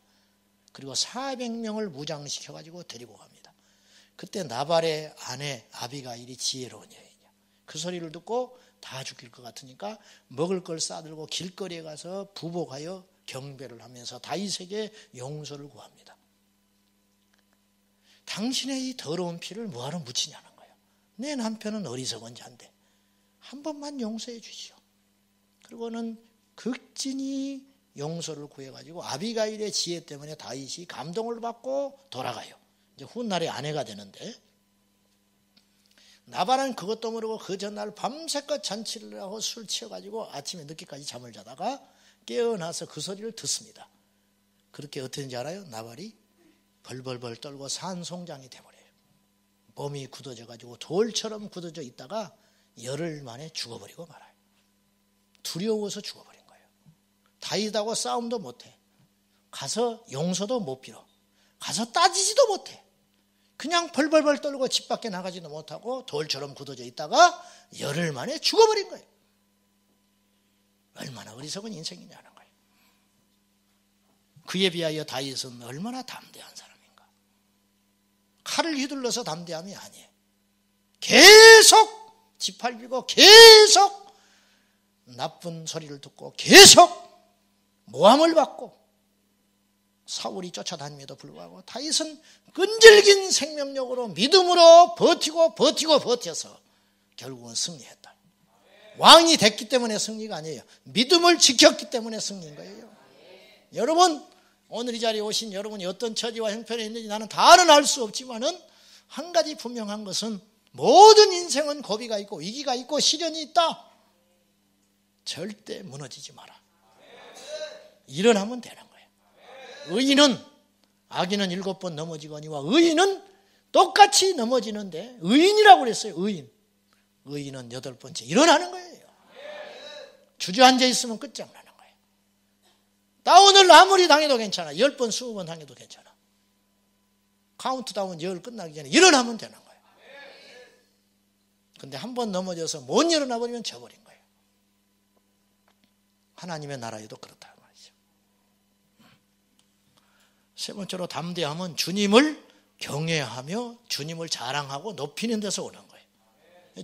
그리고 400명을 무장시켜가지고 데리고 갑니다. 그때 나발의 아내 아비가일이 지혜로운 여인이야. 그 소리를 듣고 다 죽일 것 같으니까 먹을 걸 싸들고 길거리에 가서 부복하여 경배를 하면서 다윗에게 용서를 구합니다. 당신의 이 더러운 피를 뭐하러 묻히냐는 거예요. 내 남편은 어리석은 자인데 한 번만 용서해 주시오. 그리고는 극진히 용서를 구해가지고 아비가일의 지혜 때문에 다윗이 감동을 받고 돌아가요. 이제 훗날에 아내가 되는데 나발은 그것도 모르고 그 전날 밤새껏 잔치를 하고 술 취해가지고 아침에 늦게까지 잠을 자다가 깨어나서 그 소리를 듣습니다. 그렇게 어땠는지 알아요? 나발이 벌벌벌 떨고 산송장이 돼버려요. 몸이 굳어져가지고 돌처럼 굳어져 있다가 열흘 만에 죽어버리고 말아요. 두려워서 죽어버린 거예요. 다윗하고 싸움도 못해. 가서 용서도 못 빌어. 가서 따지지도 못해. 그냥 벌벌벌 떨고 집 밖에 나가지도 못하고 돌처럼 굳어져 있다가 열흘 만에 죽어버린 거예요. 얼마나 어리석은 인생이냐는 거예요. 그에 비하여 다윗은 얼마나 담대한 사람인가. 칼을 휘둘러서 담대함이 아니에요. 계속 짓밟히고 계속 나쁜 소리를 듣고 계속 모함을 받고 사울이 쫓아다님에도 불구하고 다윗은 끈질긴 생명력으로 믿음으로 버텨서 결국은 승리했다. 왕이 됐기 때문에 승리가 아니에요. 믿음을 지켰기 때문에 승리인 거예요. 여러분 오늘 이 자리에 오신 여러분이 어떤 처지와 형편에 있는지 나는 다는 알 수 없지만은 한 가지 분명한 것은 모든 인생은 고비가 있고 위기가 있고 시련이 있다. 절대 무너지지 마라. 일어나면 되는 거예요. 의인은 악인은 7번 넘어지거니와 의인은 똑같이 넘어지는데 의인이라고 그랬어요. 의인은 8번째 일어나는 거예요. 주저앉아 있으면 끝장나는 거예요. 다운을 아무리 당해도 괜찮아. 10번 20번 당해도 괜찮아. 카운트다운 10 끝나기 전에 일어나면 되는 거예요. 근데 한 번 넘어져서 못 일어나 버리면 져버린 거예요. 하나님의 나라에도 그렇다 말이죠. 세 번째로 담대함은 주님을 경외하며 주님을 자랑하고 높이는 데서 오는 거예요.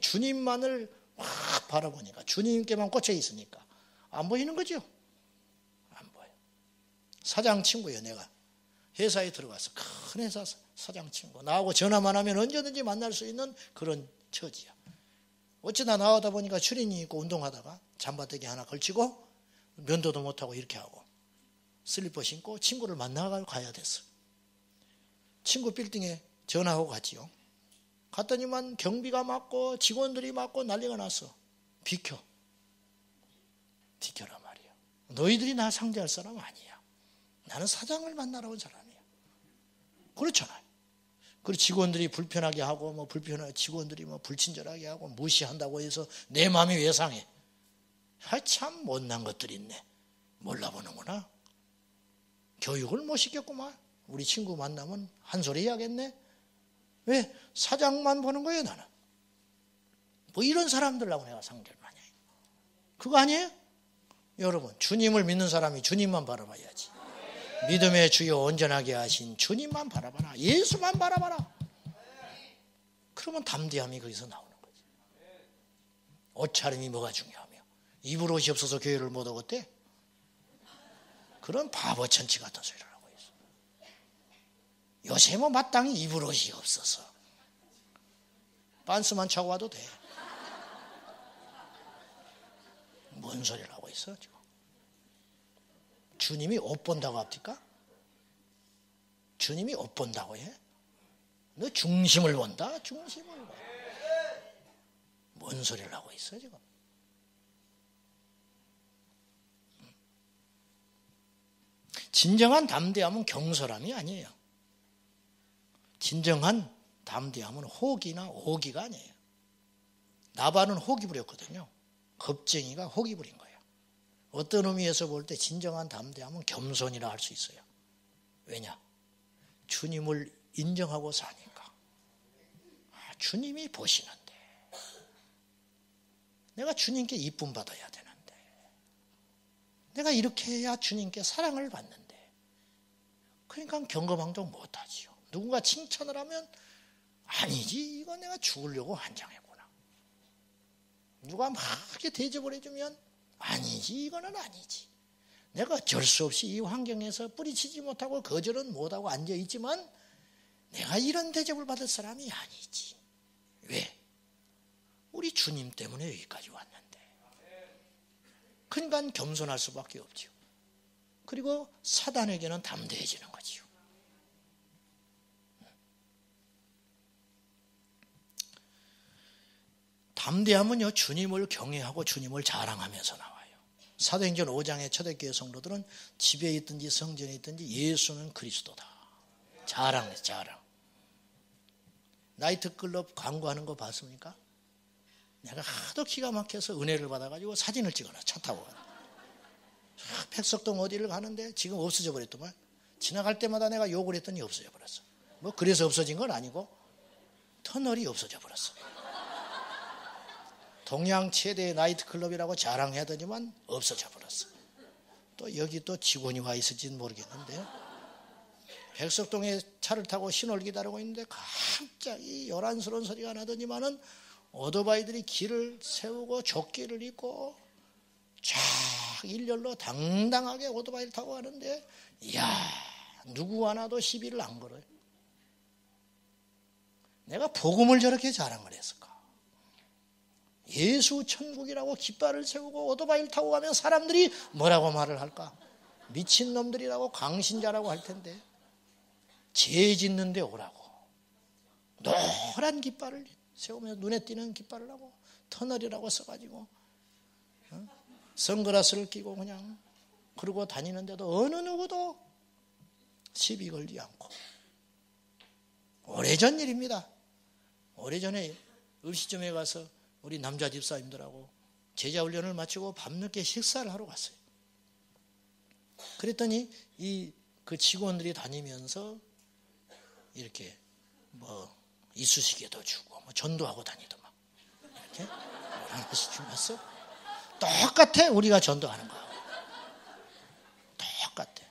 주님만을 확 바라보니까 주님께만 꽂혀 있으니까 안 보이는 거죠. 사장 친구예요. 내가 회사에 들어가서 큰 회사 사장 친구. 나하고 전화만 하면 언제든지 만날 수 있는 그런 처지야. 어쩌다 나오다 보니까 추리닝 입고 운동하다가 잠바대기 하나 걸치고 면도도 못하고 이렇게 하고 슬리퍼 신고 친구를 만나러 가야 됐어. 친구 빌딩에 전화하고 갔지요. 갔더니만 경비가 맞고 직원들이 맞고 난리가 났어. 비켜라 말이야. 너희들이 나 상대할 사람 아니야. 나는 사장을 만나러 온 사람이야. 그렇잖아요. 그리고 직원들이 불편하게 하고 직원들이 불친절하게 하고 무시한다고 해서 내 마음이 왜 상해? 참 못난 것들이 있네. 몰라보는구나. 교육을 못 시켰구만. 우리 친구 만나면 한 소리 해야겠네. 왜? 사장만 보는 거예요, 나는. 이런 사람들하고 내가 상대를 많이 해요. 그거 아니에요? 여러분, 주님을 믿는 사람이 주님만 바라봐야지. 믿음의 주여 온전하게 하신 주님만 바라봐라. 예수만 바라봐라. 그러면 담대함이 거기서 나오는 거지. 옷차림이 뭐가 중요하며 입을 옷이 없어서 교회를 못 오겠대? 그런 바보 천치 같은 소리를 하고 있어. 요새 마땅히 입을 옷이 없어서 반스만 차고 와도 돼. 뭔 소리를 하고 있어 지금? 주님이 옷 본다고 합니까? 주님이 옷 본다고 해? 너 중심을 본다? 중심을 봐. 뭔 소리를 하고 있어 지금? 진정한 담대함은 경솔함이 아니에요. 진정한 담대함은 호기나 오기가 아니에요. 나발은 호기 부렸거든요. 겁쟁이가 호기 부린 거예요. 어떤 의미에서 볼 때 진정한 담대함은 겸손이라 할 수 있어요. 왜냐? 주님을 인정하고 사니까. 주님이 보시는데 내가 주님께 이쁨 받아야 되는데 내가 이렇게 해야 주님께 사랑을 받는데 그러니까 경거망동 못하지요. 누군가 칭찬을 하면 아니지 이거 내가 죽으려고 환장했구나. 누가 막 이렇게 대접을 해주면 아니지 이거는 아니지. 내가 어쩔 수 없이 이 환경에서 뿌리치지 못하고 거절은 못하고 앉아있지만 내가 이런 대접을 받을 사람이 아니지. 왜? 우리 주님 때문에 여기까지 왔는데. 그러니까 겸손할 수밖에 없죠. 그리고 사단에게는 담대해지는 거지요. 담대함은요, 주님을 경외하고 주님을 자랑하면서 나와요. 사도행전 5장의 초대교회 성도들은 집에 있든지 성전에 있든지 예수는 그리스도다. 자랑해서 자랑. 나이트클럽 광고하는 거 봤습니까? 내가 하도 기가 막혀서 은혜를 받아가지고 사진을 찍어놔. 차 타고 가요. 백석동 어디를 가는데 지금 없어져 버렸더만. 지나갈 때마다 내가 욕을 했더니 없어져 버렸어. 뭐 그래서 없어진 건 아니고 터널이 없어져 버렸어. 동양 최대의 나이트클럽이라고 자랑하더니만 없어져 버렸어. 또 여기 또 직원이 와 있을지는 모르겠는데 백석동에 차를 타고 신호를 기다리고 있는데 갑자기 요란스러운 소리가 나더니만은 오토바이들이 길을 세우고 조끼를 입고 쫙 일렬로 당당하게 오토바이를 타고 가는데 이야 누구 하나도 시비를 안 걸어요. 내가 복음을 저렇게 자랑을 했을까? 예수 천국이라고 깃발을 세우고 오토바이를 타고 가면 사람들이 뭐라고 말을 할까? 미친놈들이라고 광신자라고 할 텐데 죄 짓는 데 오라고 노란 깃발을 세우면서 눈에 띄는 깃발을 하고 터널이라고 써가지고 선글라스를 끼고 그냥 그러고 다니는데도 어느 누구도 시비 걸지 않고 오래전 일입니다. 오래전에 음식점에 가서 우리 남자 집사님들하고 제자 훈련을 마치고 밤늦게 식사를 하러 갔어요. 그랬더니 그 직원들이 다니면서 이렇게 뭐 이쑤시개도 주고 뭐 전도하고 다니더만 이렇게 하나씩 주면서 똑같아. 우리가 전도하는 거하고 똑같아.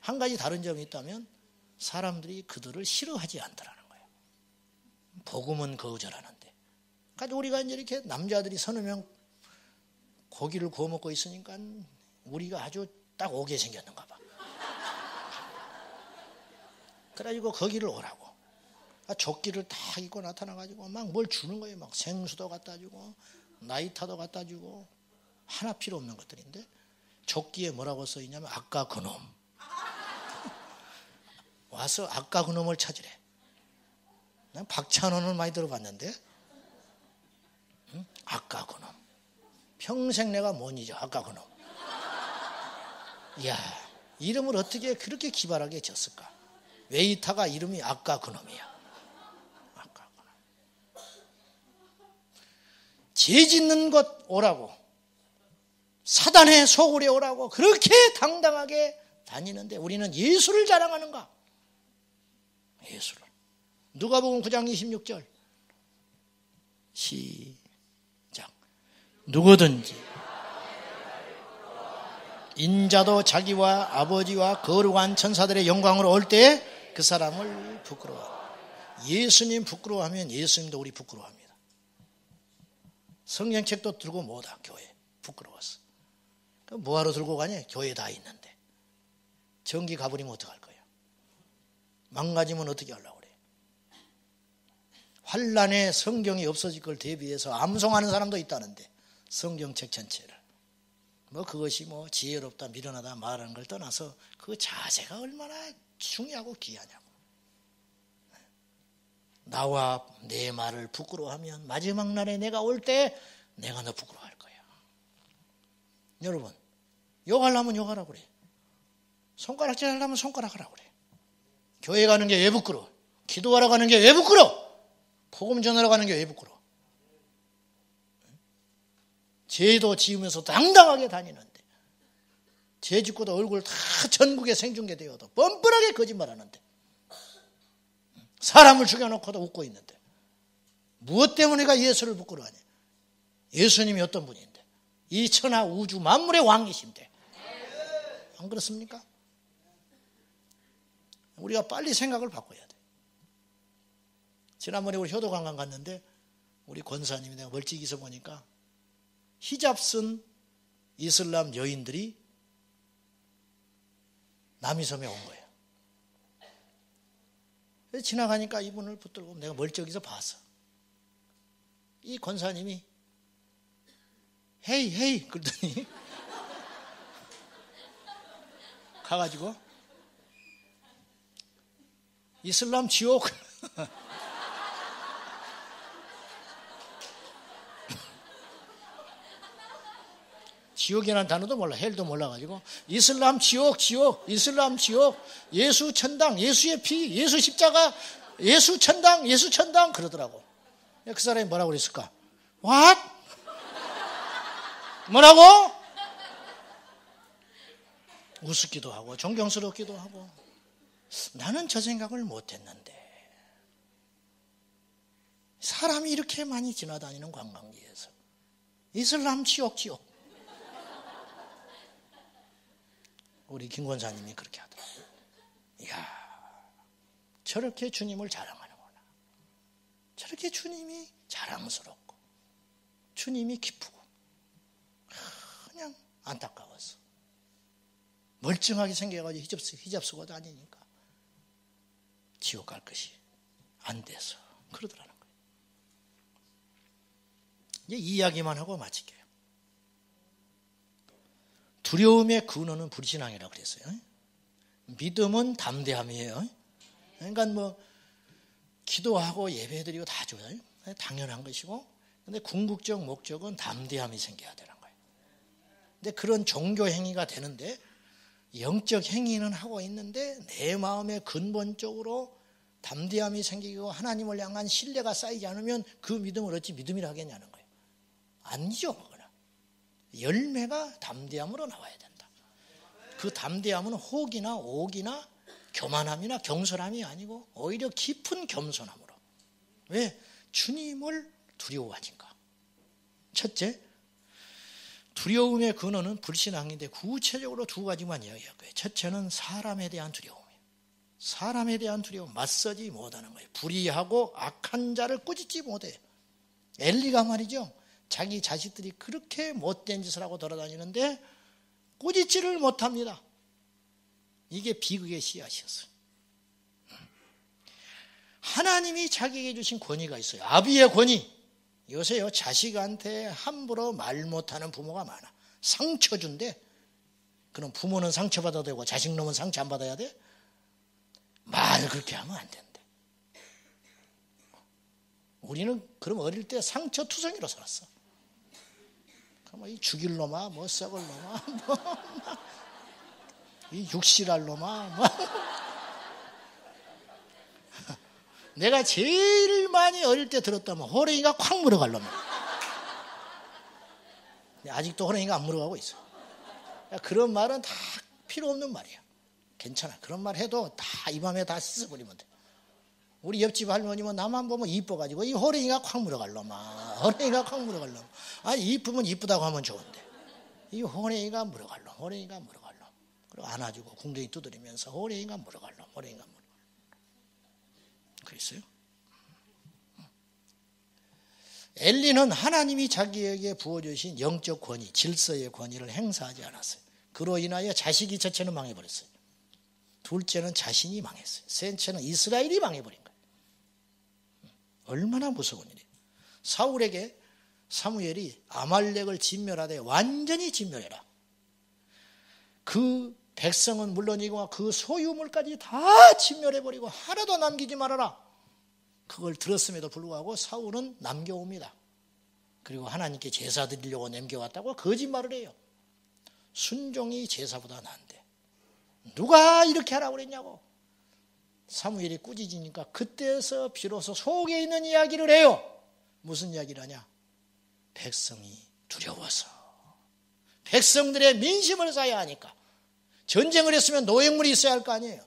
한 가지 다른 점이 있다면 사람들이 그들을 싫어하지 않더라는 거예요. 복음은 거절하는데. 그러니까 우리가 이제 이렇게 남자들이 서너 명 고기를 구워 먹고 있으니까 우리가 아주 딱 오게 생겼는가 봐. 그래가지고 거기를 오라고. 조끼를 딱 입고 나타나가지고 막 뭘 주는 거예요. 막 생수도 갖다 주고 나이타도 갖다 주고 하나 필요 없는 것들인데 조끼에 뭐라고 써있냐면 아까 그놈. 와서 아까 그놈을 찾으래. 난 박찬호는 많이 들어봤는데 응? 아까 그놈. 평생 내가 못 잊어. 아까 그놈. 이야, 이름을 어떻게 그렇게 기발하게 졌을까? 웨이터가 이름이 아까 그놈이야. 아까 그놈. 죄 짓는 것 오라고, 사단의 소굴에 오라고 그렇게 당당하게 다니는데 우리는 예수를 자랑하는가? 예수를. 누가복음 9장 26절 시작. 누구든지 인자도 자기와 아버지와 거룩한 천사들의 영광으로 올 때 그 사람을 부끄러워. 예수님 부끄러워하면 예수님도 우리 부끄러워합니다. 성경책도 들고 뭐다 교회 부끄러웠어. 그럼 뭐하러 들고 가냐? 교회 다 있는데. 전기 가버리면 어떡할 거야? 망가지면 어떻게 하려고 그래? 환란에 성경이 없어질 걸 대비해서 암송하는 사람도 있다는데 성경책 전체를. 뭐 그것이 뭐 지혜롭다 미련하다 말하는 걸 떠나서 그 자세가 얼마나 중요하고 귀하냐고. 나와 내 말을 부끄러워하면 마지막 날에 내가 올 때 내가 너 부끄러워할 거야. 여러분, 욕하려면 욕하라고 그래. 손가락질 하려면 손가락 하라고 그래. 교회 가는 게 왜 부끄러워? 기도하러 가는 게 왜 부끄러워? 복음 전하러 가는 게 왜 부끄러워? 죄도 지으면서 당당하게 다니는데 죄 짓고도 얼굴 다 전국에 생중계되어도 뻔뻔하게 거짓말하는데 사람을 죽여놓고도 웃고 있는데 무엇 때문에 내가 예수를 부끄러워하냐? 예수님이 어떤 분인데? 이 천하 우주 만물의 왕이신데 안 그렇습니까? 우리가 빨리 생각을 바꿔야 돼. 지난번에 우리 효도관광 갔는데 우리 권사님이 내가 멀찍이서 보니까 히잡 쓴 이슬람 여인들이 남이섬에 온 거예요. 그래서 지나가니까 이분을 붙들고 내가 멀찍이서 봤어. 이 권사님이 헤이 헤이 그러더니 가가지고 이슬람 지옥 지옥이라는 단어도 몰라, 헬도 몰라가지고 이슬람 지옥, 지옥, 이슬람 지옥, 예수 천당, 예수의 피, 예수 십자가, 예수 천당, 예수 천당 그러더라고. 그 사람이 뭐라고 그랬을까? What? 뭐라고? 우습기도 하고 존경스럽기도 하고. 나는 저 생각을 못했는데 사람이 이렇게 많이 지나다니는 관광지에서 이슬람 지옥, 지옥. 우리 김 권사님이 그렇게 하더라고요. 이야, 저렇게 주님을 자랑하는구나. 저렇게 주님이 자랑스럽고 주님이 기쁘고 그냥 안타까웠어. 멀쩡하게 생겨가지고 히잡 쓰고 다니니까 지옥 갈 것이 안 돼서 그러더라는 거예요. 이제 이 이야기만 하고 마칠게요. 두려움의 근원은 불신앙이라고 그랬어요. 믿음은 담대함이에요. 그러니까 뭐 기도하고 예배드리고 다 줘요. 당연한 것이고, 근데 궁극적 목적은 담대함이 생겨야 되는 거예요. 근데 그런 종교 행위가 되는데 영적 행위는 하고 있는데 내 마음에 근본적으로 담대함이 생기고 하나님을 향한 신뢰가 쌓이지 않으면 그 믿음을 어찌 믿음이라 하겠냐는 거예요. 아니죠. 열매가 담대함으로 나와야 된다. 그 담대함은 혹이나 옥이나 교만함이나 경솔함이 아니고 오히려 깊은 겸손함으로. 왜? 주님을 두려워하니까. 첫째, 두려움의 근원은 불신앙인데 구체적으로 두 가지만 이야기할 거예요. 첫째는 사람에 대한 두려움이에요. 사람에 대한 두려움, 맞서지 못하는 거예요. 불의하고 악한 자를 꾸짖지 못해요. 엘리가 말이죠. 자기 자식들이 그렇게 못된 짓을 하고 돌아다니는데 꾸짖지를 못합니다. 이게 비극의 씨앗이었어요. 하나님이 자기에게 주신 권위가 있어요. 아비의 권위. 요새요, 자식한테 함부로 말 못하는 부모가 많아. 상처 준대. 그럼 부모는 상처받아야 되고 자식 놈은 상처 안 받아야 돼? 말 그렇게 하면 안 된대. 우리는 그럼 어릴 때 상처투성이로 살았어. 그럼 이 죽일 놈아, 뭐 썩을 놈아, 이 육실할 놈아, 뭐. 내가 제일 많이 어릴 때 들었다면 호랭이가 콱 물어갈 놈이야. 아직도 호랭이가 안 물어가고 있어. 그런 말은 다 필요 없는 말이야. 괜찮아. 그런 말 해도 다 이 밤에 다 씻어버리면 돼. 우리 옆집 할머니는 나만 보면 이뻐가지고 이 호랭이가 콱 물어갈 놈아. 호랭이가 콱 물어갈 놈. 아니 이쁘면 이쁘다고 하면 좋은데 이 호랭이가 물어갈 놈. 호랭이가 물어갈 놈. 그리고 안아주고 궁둥이 두드리면서 호랭이가 물어갈 놈. 호랭이가 물어갈 놈. 그랬어요. 엘리는 하나님이 자기에게 부어주신 영적 권위, 질서의 권위를 행사하지 않았어요. 그로 인하여 자식이 첫째는 망해버렸어요. 둘째는 자신이 망했어요. 셋째는 이스라엘이 망해버린 거예요. 얼마나 무서운 일이에요. 사울에게 사무엘이 아말렉을 진멸하되 완전히 진멸해라. 그 백성은 물론이고 그 소유물까지 다 진멸해버리고 하나도 남기지 말아라. 그걸 들었음에도 불구하고 사울은 남겨옵니다. 그리고 하나님께 제사 드리려고 남겨왔다고 거짓말을 해요. 순종이 제사보다 나은데 누가 이렇게 하라고 그랬냐고. 사무엘이 꾸짖으니까 그때서 비로소 속에 있는 이야기를 해요. 무슨 이야기를 하냐. 백성이 두려워서. 백성들의 민심을 사야 하니까. 전쟁을 했으면 노획물이 있어야 할 거 아니에요.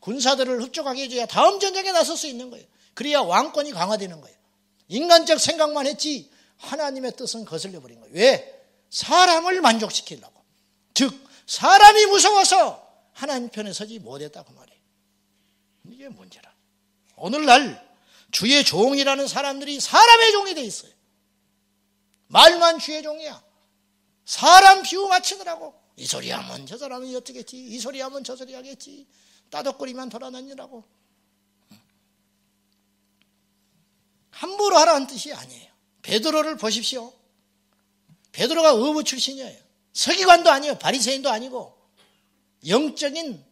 군사들을 흡족하게 해줘야 다음 전쟁에 나설 수 있는 거예요. 그래야 왕권이 강화되는 거예요. 인간적 생각만 했지 하나님의 뜻은 거슬려 버린 거예요. 왜? 사람을 만족시키려고. 즉 사람이 무서워서 하나님 편에 서지 못했다 그 말이에요. 이게 문제라. 오늘날 주의 종이라는 사람들이 사람의 종이 돼 있어요. 말만 주의 종이야. 사람 비유 맞추느라고. 이 소리 하면 저 사람이 어떻겠지. 이 소리 하면 저 소리 하겠지. 따덕거리만 돌아다니라고. 함부로 하라는 뜻이 아니에요. 베드로를 보십시오. 베드로가 어부 출신이에요. 서기관도 아니에요. 바리새인도 아니고 영적인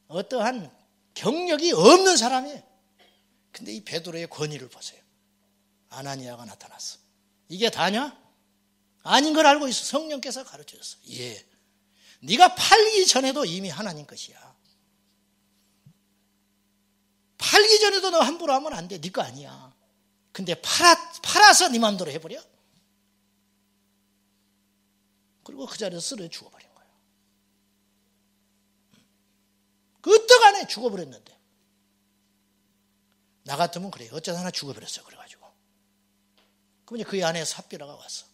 어떠한 경력이 없는 사람이에요. 근데 이 베드로의 권위를 보세요. 아나니아가 나타났어. 이게 다냐? 아닌 걸 알고 있어. 성령께서 가르쳐줬어. 예. 네가 팔기 전에도 이미 하나님 것이야. 팔기 전에도 너 함부로 하면 안 돼. 네 거 아니야. 근데 팔아서 네 맘대로 해버려? 그리고 그 자리에서 쓰러져 죽어버린 거예요. 그 떡 안에 죽어버렸는데. 나 같으면 그래요. 어쩌다 하나 죽어버렸어. 그래가지고. 그러면 그 안에 삽비라가 왔어.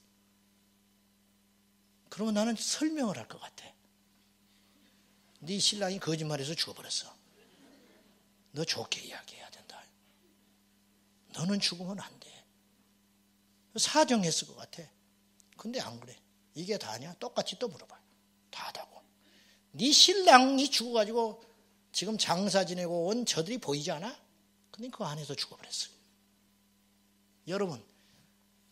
그러면 나는 설명을 할 것 같아. 네 신랑이 거짓말해서 죽어버렸어. 너 좋게 이야기해야 된다. 너는 죽으면 안 돼. 사정했을 것 같아. 근데 안 그래. 이게 다냐? 똑같이 또 물어봐. 다다고. 네 신랑이 죽어가지고 지금 장사 지내고 온 저들이 보이지 않아? 근데 그 안에서 죽어버렸어요. 여러분,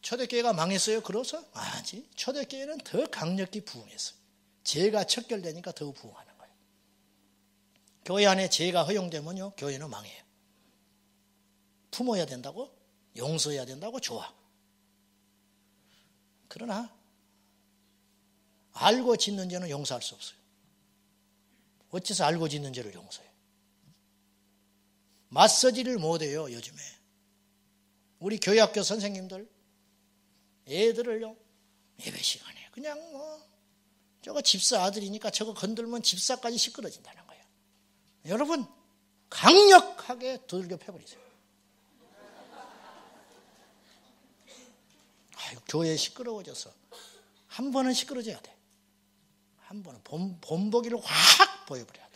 초대교회가 망했어요? 그래서? 아니지. 초대교회는 더 강력히 부흥했어요. 죄가 척결되니까 더 부흥하는 거예요. 교회 안에 죄가 허용되면요, 교회는 망해요. 품어야 된다고? 용서해야 된다고? 좋아. 그러나 알고 짓는 죄는 용서할 수 없어요. 어째서 알고 짓는 죄를 용서해? 맞서지를 못해요, 요즘에. 우리 교회학교 선생님들 애들을요, 예배 시간에 그냥 저거 집사 아들이니까 저거 건들면 집사까지 시끄러진다는 거예요. 여러분, 강력하게 두들겨 패버리세요. 아유, 교회 시끄러워져서 한 번은 시끄러져야 돼. 한 번은 본보기를 확 보여버려야 돼.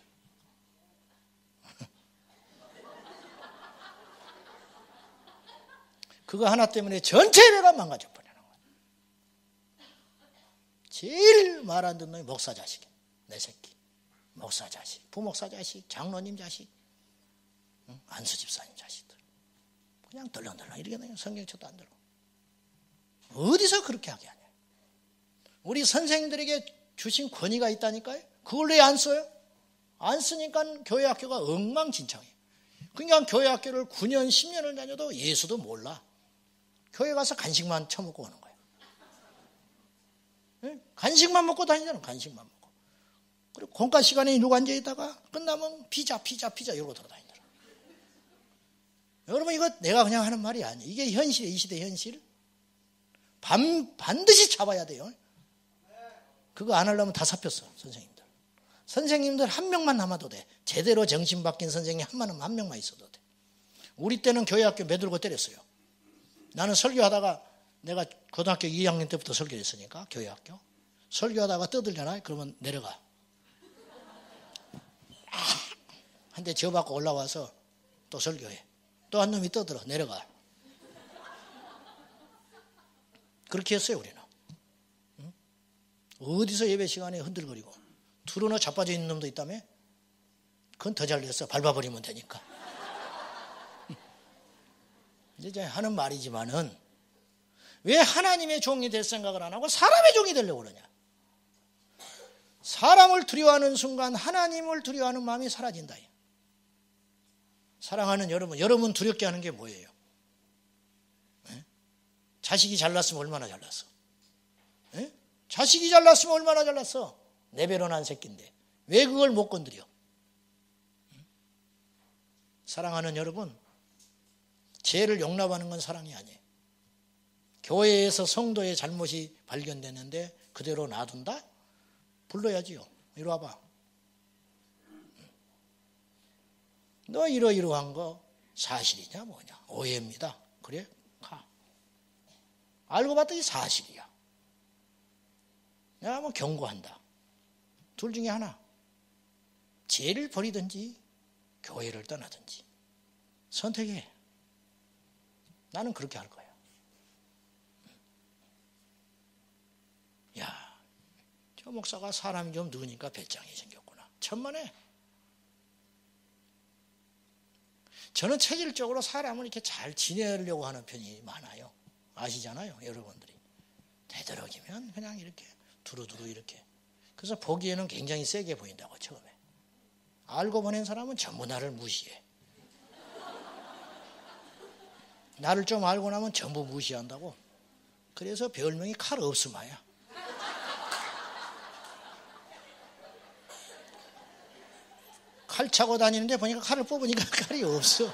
그거 하나 때문에 전체 예배가 망가져 버리는 거야. 제일 말 안 듣는 놈이 목사 자식, 내 새끼. 목사 자식, 부목사 자식, 장로님 자식, 안수 집사님 자식들. 그냥 덜렁덜렁 이렇게 그냥 성경책도 안 들고. 어디서 그렇게 하게 하냐. 우리 선생님들에게 주신 권위가 있다니까요. 그걸 왜 안 써요? 안 쓰니까 교회 학교가 엉망진창이에요. 그러니까 교회 학교를 9년 10년을 다녀도 예수도 몰라. 교회 가서 간식만 처먹고 오는 거예요. 네? 간식만 먹고 다니잖아. 간식만 먹고. 그리고 공과 시간에 누구 앉아있다가 끝나면 피자 이러고 돌아다니더라. 여러분 이거 내가 그냥 하는 말이 아니에요. 이게 현실이에요. 이 시대 현실. 반드시 잡아야 돼요. 그거 안 하려면 다 잡혔어. 선생님들 한 명만 남아도 돼. 제대로 정신 바뀐 선생님 한 명만 있어도 돼. 우리 때는 교회 학교 매들고 때렸어요. 나는 설교하다가 내가 고등학교 2학년 때부터 설교를 했으니까 교회 학교. 설교하다가 떠들잖아요. 그러면 내려가. 한 대 지어받고 올라와서 또 설교해. 또 한 놈이 떠들어. 내려가. 그렇게 했어요 우리는. 응? 어디서 예배 시간에 흔들거리고. 두루너 자빠져 있는 놈도 있다며? 그건 더 잘 됐어. 밟아버리면 되니까. 이제 하는 말이지만은 왜 하나님의 종이 될 생각을 안 하고 사람의 종이 되려고 그러냐. 사람을 두려워하는 순간 하나님을 두려워하는 마음이 사라진다. 사랑하는 여러분 두렵게 하는 게 뭐예요? 에? 자식이 잘났으면 얼마나 잘났어? 에? 자식이 잘났으면 얼마나 잘났어? 내 배로 난 새끼인데 왜 그걸 못 건드려? 사랑하는 여러분, 죄를 용납하는 건 사랑이 아니에요. 교회에서 성도의 잘못이 발견됐는데 그대로 놔둔다? 불러야지요. 이리 와봐. 너 이러이러한 거 사실이냐 뭐냐? 오해입니다. 그래? 가. 알고 봤더니 사실이야. 내가 뭐 경고한다. 둘 중에 하나. 죄를 버리든지 교회를 떠나든지 선택해. 나는 그렇게 할 거야. 야, 저 목사가 사람이 좀 누우니까 배짱이 생겼구나. 천만에. 저는 체질적으로 사람을 이렇게 잘 지내려고 하는 편이 많아요. 아시잖아요, 여러분들이. 되도록이면 그냥 이렇게 두루두루 이렇게. 그래서 보기에는 굉장히 세게 보인다고 처음에. 알고 보낸 사람은 전부 나를 무시해. 나를 좀 알고 나면 전부 무시한다고. 그래서 별명이 칼 없음아야. 칼 차고 다니는데 보니까 칼을 뽑으니까 칼이 없어.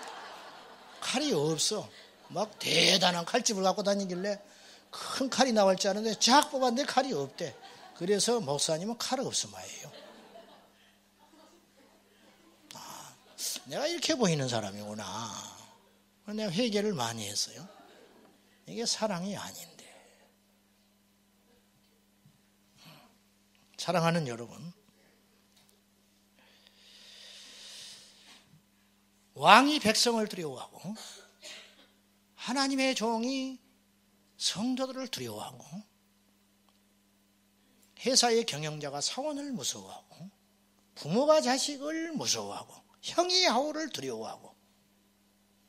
칼이 없어. 막 대단한 칼집을 갖고 다니길래 큰 칼이 나올 줄 아는데 쫙 뽑았는데 칼이 없대. 그래서 목사님은 칼 없음아예요. 아, 내가 이렇게 보이는 사람이구나. 내가 회개를 많이 했어요. 이게 사랑이 아닌데. 사랑하는 여러분, 왕이 백성을 두려워하고 하나님의 종이 성도들을 두려워하고 회사의 경영자가 사원을 무서워하고 부모가 자식을 무서워하고 형이 아우를 두려워하고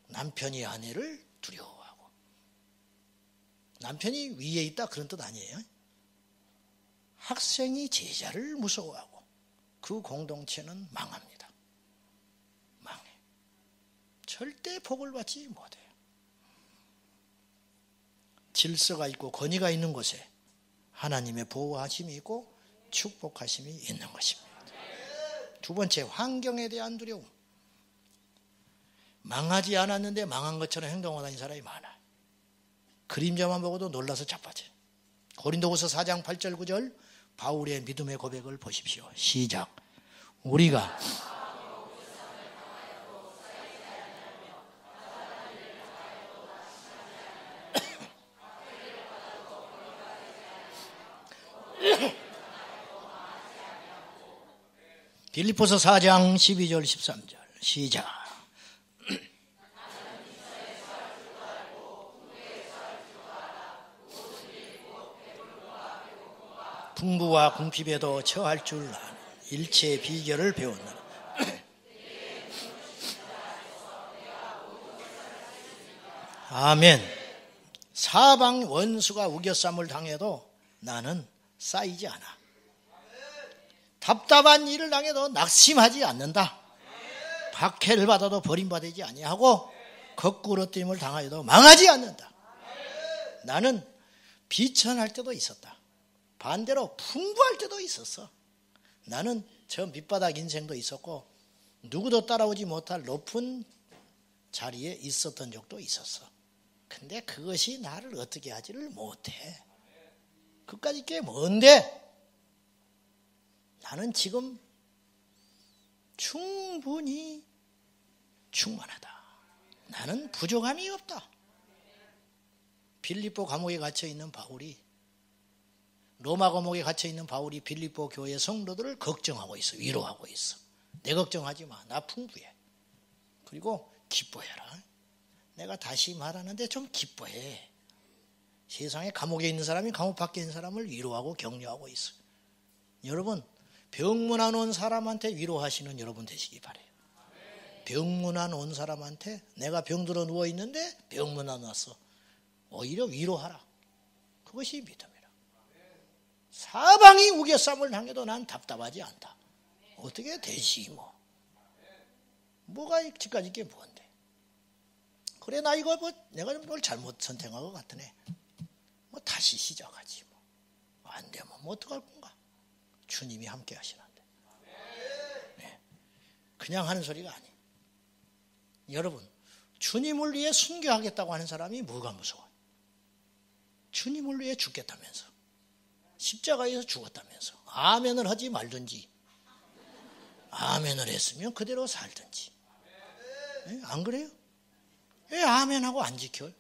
남편이 아내를 두려워하고. 남편이 위에 있다 그런 뜻 아니에요. 학생이 제자를 무서워하고 그 공동체는 망합니다. 망해. 절대 복을 받지 못해요. 질서가 있고 권위가 있는 곳에 하나님의 보호하심이 있고 축복하심이 있는 것입니다. 두 번째, 환경에 대한 두려움. 망하지 않았는데 망한 것처럼 행동하는 사람이 많아. 그림자만 보고도 놀라서 자빠져. 고린도후서 4장 8절 9절 바울의 믿음의 고백을 보십시오. 시작. 우리가 빌립보서 4장 12절 13절 시작. 풍부와 궁핍에도 처할 줄 아는 일체의 비결을 배웠노라. 아멘. 사방 원수가 우겨쌈을 당해도 나는 쌓이지 않아. 답답한 일을 당해도 낙심하지 않는다. 박해를 받아도 버림받지 아니하고 거꾸로 뛰임을 당하여도 망하지 않는다. 나는 비천할 때도 있었다. 반대로 풍부할 때도 있었어. 나는 저 밑바닥 인생도 있었고 누구도 따라오지 못할 높은 자리에 있었던 적도 있었어. 근데 그것이 나를 어떻게 하지를 못해. 그까짓 게 뭔데? 나는 지금 충분히 충만하다. 나는 부족함이 없다. 빌립보 감옥에 갇혀있는 바울이, 로마 감옥에 갇혀있는 바울이 빌립보 교회 성도들을 걱정하고 있어. 위로하고 있어. 내 걱정하지 마. 나 풍부해. 그리고 기뻐해라. 내가 다시 말하는데 좀 기뻐해. 세상에 감옥에 있는 사람이 감옥 밖에 있는 사람을 위로하고 격려하고 있어. 여러분, 병문안 온 사람한테 위로하시는 여러분 되시기 바래요. 병문안 온 사람한테 내가 병들어 누워있는데 병문안 왔어. 오히려 위로하라. 그것이 믿음이라. 사방이 우겨쌈을 당해도 난 답답하지 않다. 어떻게 되지 뭐. 뭐가 지금까지 이게 뭔데. 그래 나 이거 뭐 내가 좀 뭘 잘못 선택한 것 같으네. 뭐 다시 시작하지 뭐. 안 되면 뭐 어떡할 건가. 주님이 함께 하시는데. 네. 그냥 하는 소리가 아니. 여러분, 주님을 위해 순교하겠다고 하는 사람이 뭐가 무서워? 주님을 위해 죽겠다면서. 십자가에서 죽었다면서. 아멘을 하지 말든지. 아멘을 했으면 그대로 살든지. 네? 안 그래요? 왜 아멘하고 안 지켜요?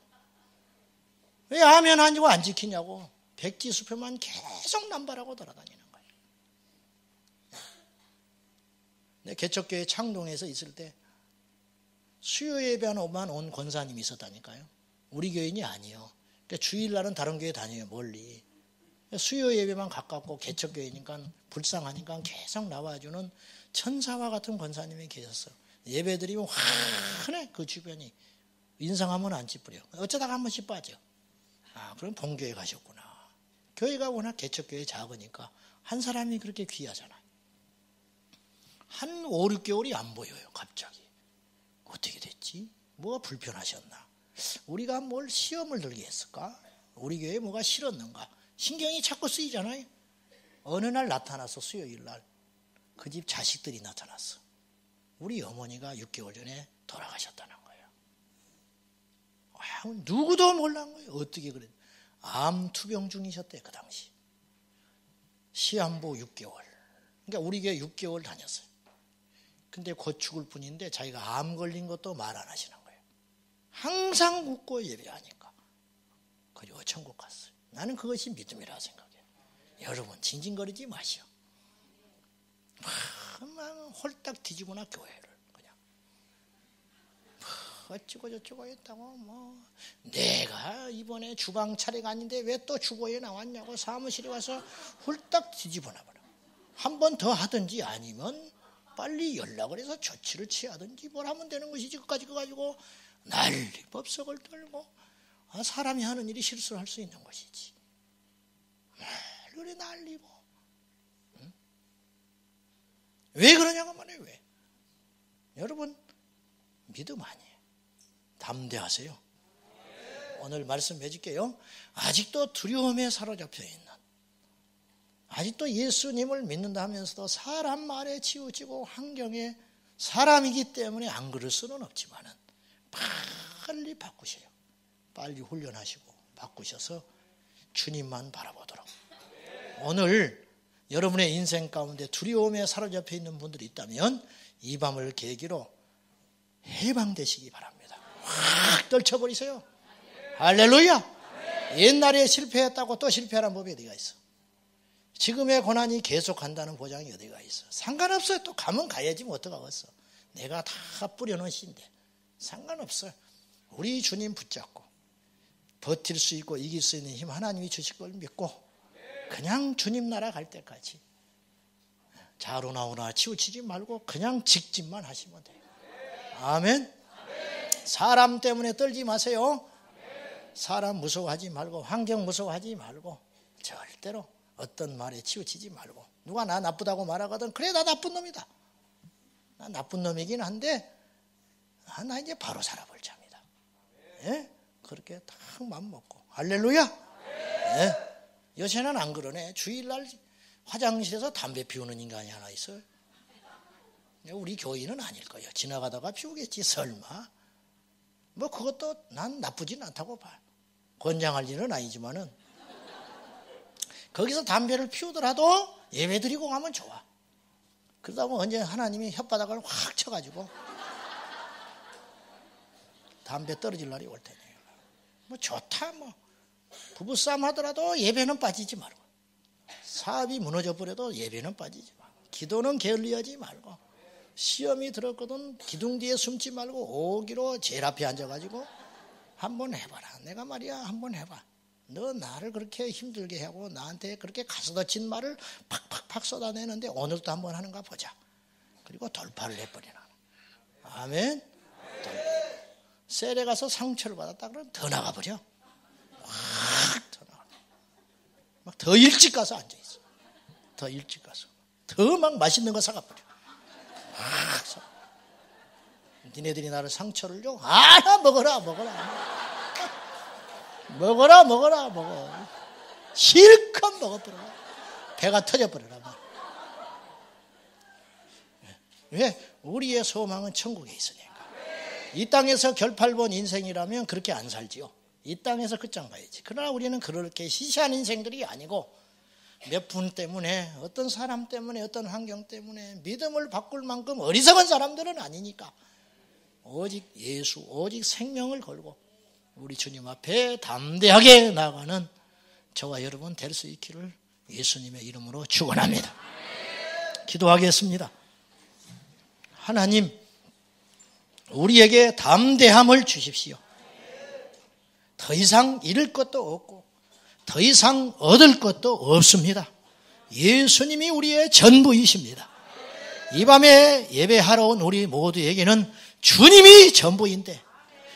왜 아멘 하고 안 지키냐고. 백지수표만 계속 남발하고 돌아다니는 거예요. 내 개척교회 창동에서 있을 때 수요 예배만 온 권사님이 있었다니까요. 우리 교인이 아니에요. 그러니까 주일날은 다른 교회 다녀요. 멀리. 수요 예배만 가깝고 개척교회니까 불쌍하니까 계속 나와주는 천사와 같은 권사님이 계셨어요. 예배 드리면 환해 그 주변이. 인상하면 안 찌푸려. 어쩌다가 한 번씩 빠져. 아, 그럼 본교회 가셨구나. 교회가 워낙 개척교회 작으니까 한 사람이 그렇게 귀하잖아요. 한 5, 6개월이 안 보여요. 갑자기. 어떻게 됐지? 뭐가 불편하셨나? 우리가 뭘 시험을 들게 했을까? 우리 교회에 뭐가 싫었는가? 신경이 자꾸 쓰이잖아요. 어느 날 나타났어. 수요일 날. 그 집 자식들이 나타났어. 우리 어머니가 6개월 전에 돌아가셨다는 거예요. 누구도 몰란 거예요. 어떻게 그래? 암 투병 중이셨대 그 당시. 시한부 6개월. 그러니까 우리 교회 6개월 다녔어요. 근데 곧 죽을 뿐인데 자기가 암 걸린 것도 말 안 하시는 거예요. 항상 웃고 예배하니까. 그리고 천국 갔어요. 나는 그것이 믿음이라 생각해요. 여러분 징징거리지 마시오. 막 홀딱 뒤지거나 교회를 그냥 어쩌고 저쩌고 했다고 뭐 내가 이번에 주방 차례가 아닌데 왜 또 주보에 나왔냐고 사무실에 와서 홀딱 뒤집어놔 버려. 한 번 더 하든지 아니면 빨리 연락을 해서 조치를 취하든지 뭘 하면 되는 것이지. 그까짓 거 가지고 난리 법석을 떨고 사람이 하는 일이 실수를 할 수 있는 것이지. 그래 난리고. 응? 왜 그러냐고 말해요. 왜? 여러분 믿음 아니에요. 담대하세요. 오늘 말씀 해줄게요. 아직도 두려움에 사로잡혀 있는, 아직도 예수님을 믿는다 하면서도 사람 말에 치우치고 환경에 사람이기 때문에 안 그럴 수는 없지만은 빨리 바꾸세요. 빨리 훈련하시고 바꾸셔서 주님만 바라보도록. 오늘 여러분의 인생 가운데 두려움에 사로잡혀 있는 분들이 있다면 이 밤을 계기로 해방되시기 바랍니다. 확 떨쳐버리세요. 할렐루야. 옛날에 실패했다고 또 실패하는 법이 어디가 있어? 지금의 고난이 계속 간다는 보장이 어디가 있어? 상관없어요. 또 가면 가야지 뭐 어떡하겠어. 내가 다 뿌려놓은 씨인데 상관없어요. 우리 주님 붙잡고 버틸 수 있고 이길 수 있는 힘 하나님이 주실 걸 믿고 그냥 주님 나라 갈 때까지 자로나오나 치우치지 말고 그냥 직진만 하시면 돼요. 아멘. 사람 때문에 떨지 마세요. 사람 무서워하지 말고 환경 무서워하지 말고 절대로 어떤 말에 치우치지 말고 누가 나 나쁘다고 말하거든 그래 나 나쁜 놈이다. 나 나쁜 놈이긴 한데 나 이제 바로 살아볼 자입니다. 예? 그렇게 딱 마음 먹고 할렐루야. 예? 요새는 안 그러네. 주일날 화장실에서 담배 피우는 인간이 하나 있어요. 우리 교인은 아닐 거예요. 지나가다가 피우겠지 설마. 뭐 그것도 난 나쁘진 않다고 봐요. 권장할 일은 아니지만은 거기서 담배를 피우더라도 예배 드리고 가면 좋아. 그러다 보면 언제 하나님이 혓바닥을 확 쳐가지고 담배 떨어질 날이 올 테네요. 뭐 좋다 뭐 부부싸움 하더라도 예배는 빠지지 말고 사업이 무너져 버려도 예배는 빠지지 말고 기도는 게을리하지 말고 시험이 들었거든 기둥 뒤에 숨지 말고 오기로 제일 앞에 앉아가지고 한번 해봐라. 내가 말이야 한번 해봐. 너 나를 그렇게 힘들게 하고 나한테 그렇게 가스더친 말을 팍팍팍 쏟아내는데 오늘도 한번 하는가 보자. 그리고 돌파를 해버리라. 아멘. 셀에 가서 상처를 받았다 그러면 더 나가버려. 확 더 나가. 막 더 일찍 가서 앉아있어. 더 일찍 가서. 더 막 맛있는 거 사가버려. 확 사. 니네들이 나를 상처를 줘? 나 먹어라. 먹어. 실컷 먹어버려. 배가 터져버려라. 왜? 우리의 소망은 천국에 있으니까. 이 땅에서 결팔본 인생이라면 그렇게 안 살지요. 이 땅에서 끝장 봐야지. 그러나 우리는 그렇게 시시한 인생들이 아니고 몇 분 때문에 어떤 사람 때문에 어떤 환경 때문에 믿음을 바꿀 만큼 어리석은 사람들은 아니니까 오직 예수 오직 생명을 걸고 우리 주님 앞에 담대하게 나아가는 저와 여러분 될 수 있기를 예수님의 이름으로 축원합니다. 기도하겠습니다. 하나님 우리에게 담대함을 주십시오. 더 이상 잃을 것도 없고 더 이상 얻을 것도 없습니다. 예수님이 우리의 전부이십니다. 이 밤에 예배하러 온 우리 모두에게는 주님이 전부인데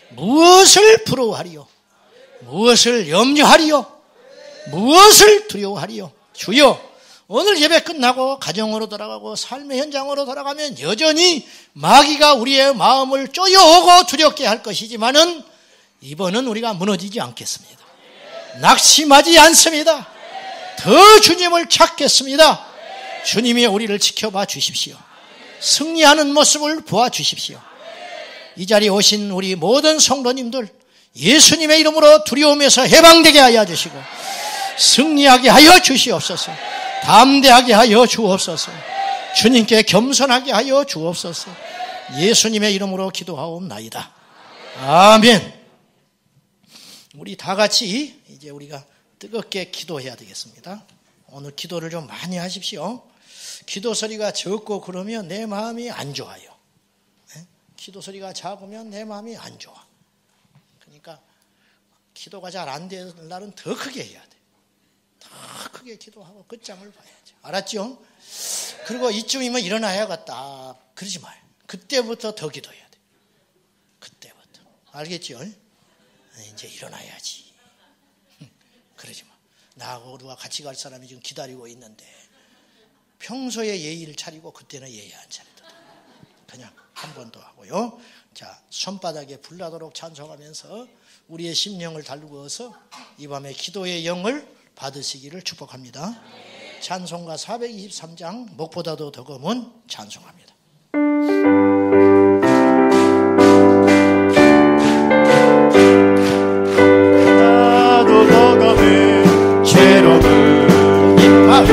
무엇을 부러워하리요? 무엇을 염려하리요? 무엇을 두려워하리요? 주여 오늘 예배 끝나고 가정으로 돌아가고 삶의 현장으로 돌아가면 여전히 마귀가 우리의 마음을 쪼여오고 두렵게 할 것이지만은 이번은 우리가 무너지지 않겠습니다. 낙심하지 않습니다. 더 주님을 찾겠습니다. 주님이 우리를 지켜봐 주십시오. 승리하는 모습을 보아주십시오. 이 자리에 오신 우리 모든 성도님들 예수님의 이름으로 두려움에서 해방되게 하여 주시고 승리하게 하여 주시옵소서. 담대하게 하여 주옵소서. 주님께 겸손하게 하여 주옵소서. 예수님의 이름으로 기도하옵나이다. 아멘. 우리 다 같이 이제 우리가 뜨겁게 기도해야 되겠습니다. 오늘 기도를 좀 많이 하십시오. 기도 소리가 적고 그러면 내 마음이 안 좋아요. 기도 소리가 작으면 내 마음이 안 좋아. 그러니까 기도가 잘 안 되는 날은 더 크게 해야 돼. 더 크게 기도하고 끝장을 봐야죠. 알았죠? 그리고 이쯤이면 일어나야겠다. 그러지 마요. 그때부터 더 기도해야 돼. 그때부터. 알겠죠? 이제 일어나야지. 그러지 마. 나하고 누가 같이 갈 사람이 지금 기다리고 있는데 평소에 예의를 차리고 그때는 예의 안 차려도 돼. 그냥 한 번 더 하고요. 자, 손바닥에 불나도록 찬송하면서 우리의 심령을 달구어서 이 밤에 기도의 영을 받으시기를 축복합니다. 찬송가 423장 목보다도 더 검은 찬송합니다. 나도 더 검은 죄로는 입하을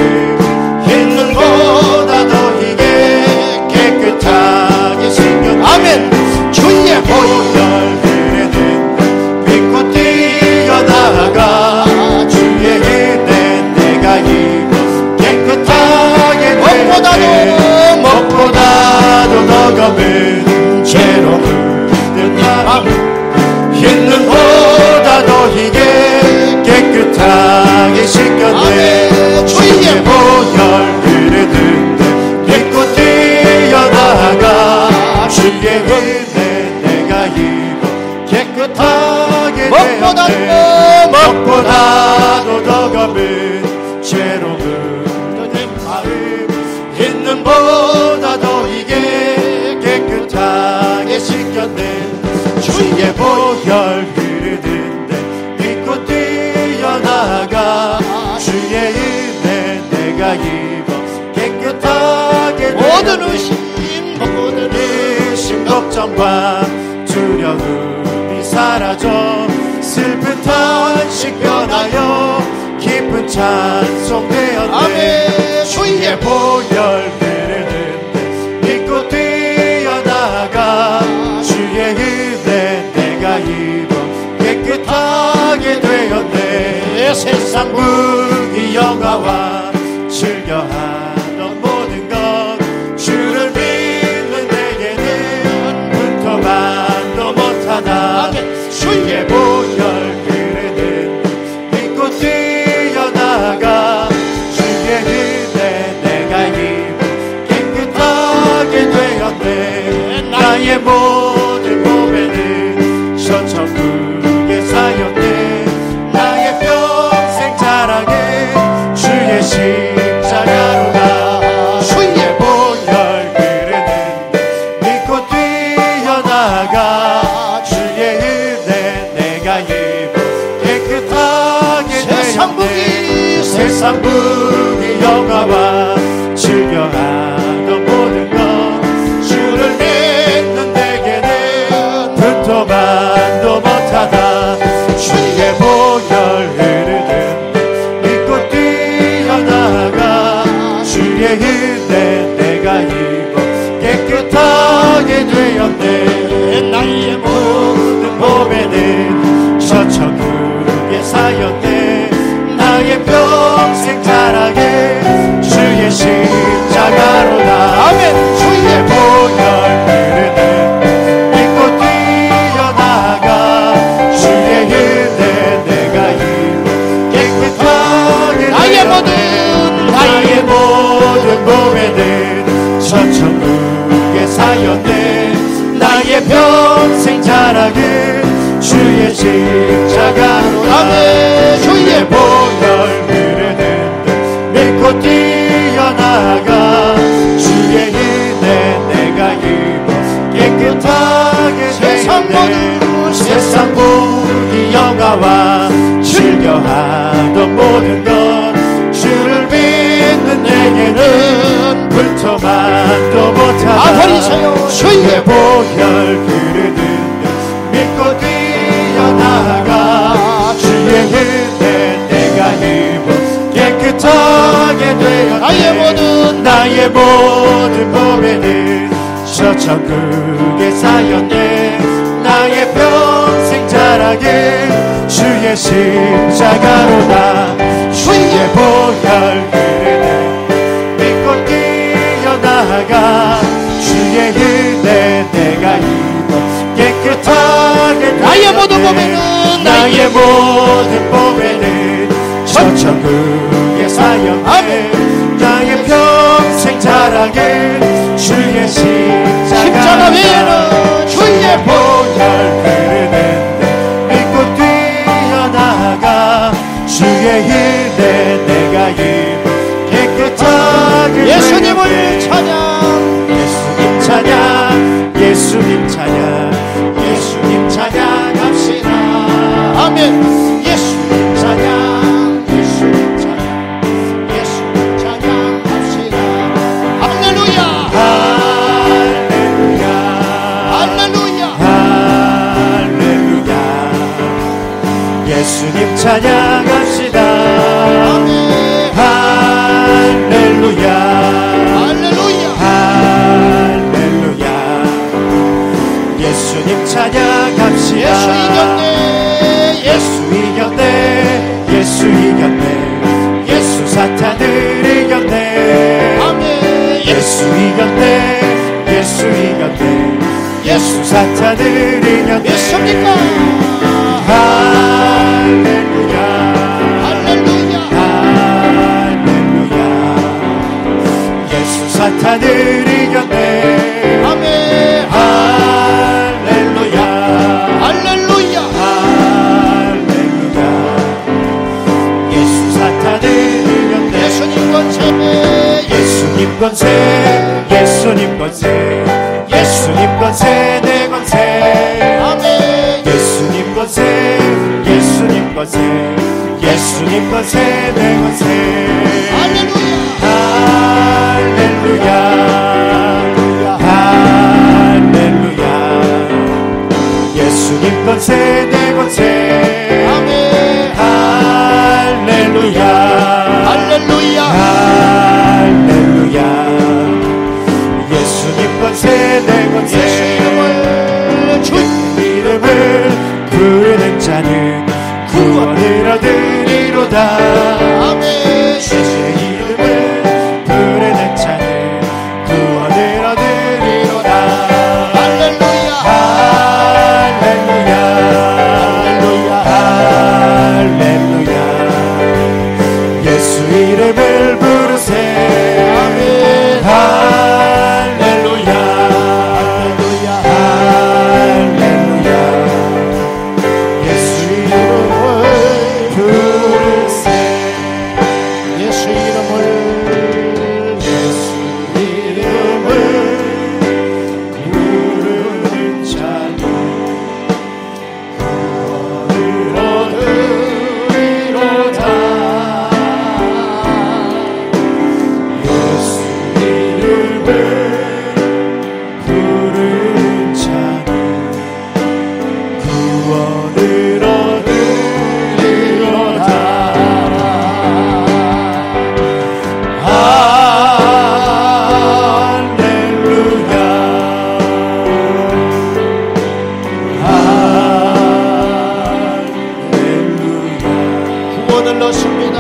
있는 보다 더 희게 깨끗하게 생겼네. 아멘. 주의 보혈들에는 믿고 뛰어나가 주의 은혜 내가 입어 깨끗하게 되네. 무엇보다도 더 넘어가면 죄로는 내 마음 있는 보다 더 이게 깨끗하게 씻겼네. 주의 보혈 흐르는데 믿고 뛰어나가 주의 은혜 내가 입어 깨끗하게 모든 의심 모든 의심 걱정과 두려움이 사라져 슬픈 탄식 변하여 기쁜 찬송 되었네. 아멘. 주의 보혈 흐르는데 믿고 뛰어나가 주의 은혜 내가 입어 깨끗하게 되었네. 세상 무기 영화와 즐겨하던 모든 것 주를 믿는 내게는 분토만도 못하다. 주의 보혈 흐르는 믿고 뛰어나가 주의 은혜 내가 입어 깨끗하게 되었네. 나의 모든 몸에는 천천국의 사였네. 나의 평생 자랑해 주의 십자가로다. 주의 보혈 흐르는 믿고 뛰어나가 주의 은혜 내가 입어 깨끗하게 되었네. 세상 무기 영화와 즐겨하던 모든 것 주를 믿는 내게는 분토만도 못하다. 주의 보혈 흐르는 믿고 뛰어나가 주의 은혜 내가 입어 깨끗하게 되었네. 나의 모든 몸에는 천천국의 사였네. 나의 평생 자랑해 주의 십자가로다. 아멘. 주의 보혈 흐르는 믿고 뛰어나가 주의 은혜 내가 입어 깨끗하게 나의 모든 몸에는 천천국의 사였네. 나의 평생 자랑해 주의 십자가로다. 아멘. 주의 보혈 흐르는 믿고 뛰어나가 주의 은혜 내가 입어 깨끗하게 되었네. 세상 무기 영화와 즐겨하던 모든 것 주를 믿는 내게는 불토만도 못하다. 주의 보혈 흐르는 믿고 뛰어나가 주의 은혜 내가 입어 깨끗하게 되었네. 나의 모든 몸에는 천천국의 사였네. 나의 평생 자랑해 주의 십자가로다. 주의 보혈 흐르는 믿고 뛰어나가 주의 은혜 내가 입어 깨끗하게 나의 모든 몸에는 나의 모든 몸에는 천천국의 사였네. 나의 평생 자랑해 주의 십자가 위에는 주의 보혈 흐르는 믿고 뛰어나가 주의 은혜 내가 입어 깨끗하게 예수님을 찬양. 예수님 찬양 예수님 찬양 예수님 찬양합시다. 아멘. 예수님 찬양 예수님 찬양 예수님 찬양합시다. 할렐루야. 할렐루야 할렐루야. 할렐루야. 예수님 찬양합시다. 아멘. 할렐루야 할렐루야. 할렐루야. 예수님 찬양합시다. 예수 이겼네. 예수 이겼네. 예수 이겼네. 예수 사탄을 이겼네. 아멘. 예수 이겼네. 예수 이겼네. 예수 사탄을 이겼네. 믿습니까? 할렐루야 할렐루야. 예수님 권세 예수님 권세 예수님 권세 내 권세 아멘. 예수님 권세 예수님 권세 예수님 권세 내 권세 할렐루야 할렐루야 예수님 권세 내 권세 아멘. 할렐루야 할렐루야. 할렐루야 예수님 권세 내 권세 주 이름을 부르는 자는 구원을 얻으리로다 아멘. 주의 이름을 부르는 자는 구원을 얻으리로다 할렐루야. 할렐루야 할렐루야 예수 이름을 부르세 아멘. 할렐루야 할렐루야 예수 이름을 부르세 예수 이름을 예수 이름을 부르는 자는 구원을 얻으리로다 예수 이름을 부르는 자는 구원을 얻으리로다 구원을 얻습니다.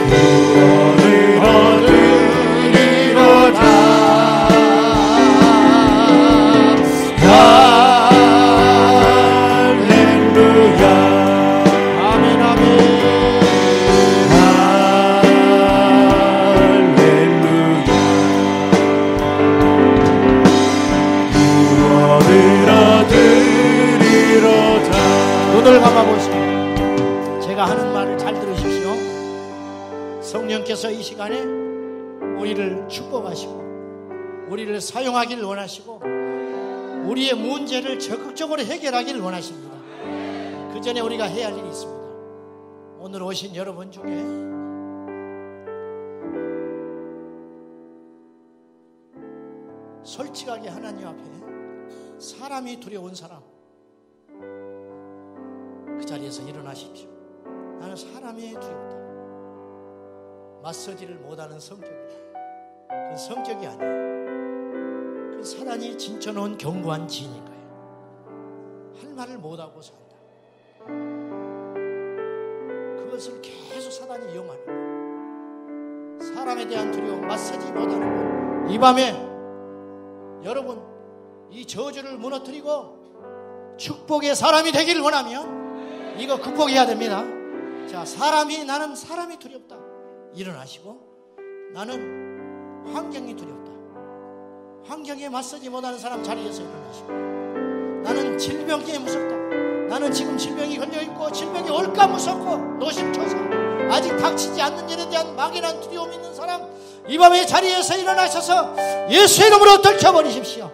구원을 얻으리로다 할렐루야 아멘. 아멘. 할렐루야 구원을 얻으리로다 눈을 감아보세요. 제가 하는 말을 잘 들으십시오. 성령께서 이 시간에 우리를 축복하시고 우리를 사용하길 원하시고 우리의 문제를 적극적으로 해결하길 원하십니다. 그 전에 우리가 해야 할 일이 있습니다. 오늘 오신 여러분 중에 솔직하게 하나님 앞에 사람이 두려운 사람, 그 자리에서 일어나십시오. 나는 사람이 두렵다. 맞서지를 못하는 성격이다. 그 성격이 아니에요. 그 사단이 진쳐놓은 견고한 지인인 거예요. 할 말을 못하고 산다. 그것을 계속 사단이 이용하는 거예요. 사람에 대한 두려움, 맞서지 못하는 것. 이 밤에 여러분 이 저주를 무너뜨리고 축복의 사람이 되기를 원하면 이거 극복해야 됩니다. 자, 나는 사람이 두렵다. 일어나시고, 나는 환경이 두렵다. 환경에 맞서지 못하는 사람 자리에서 일어나시고, 나는 질병이 무섭다. 나는 지금 질병이 걸려있고 질병이 올까 무섭고 노심초사 아직 닥치지 않는 일에 대한 막연한 두려움이 있는 사람, 이 밤에 자리에서 일어나셔서 예수 이름으로 떨쳐버리십시오.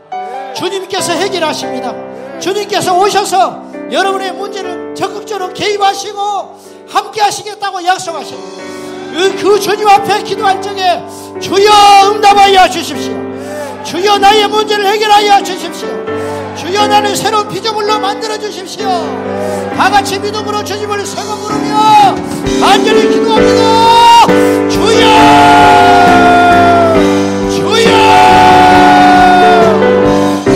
주님께서 해결하십니다. 주님께서 오셔서 여러분의 문제를 적극적으로 개입하시고 함께 하시겠다고 약속하십니다. 그 주님 앞에 기도할 적에 주여 응답하여 주십시오. 주여 나의 문제를 해결하여 주십시오. 주여 나를 새로운 피조물로 만들어 주십시오. 다같이 믿음으로 주님을 세고 부르며 간절히 기도합니다. 주여 주여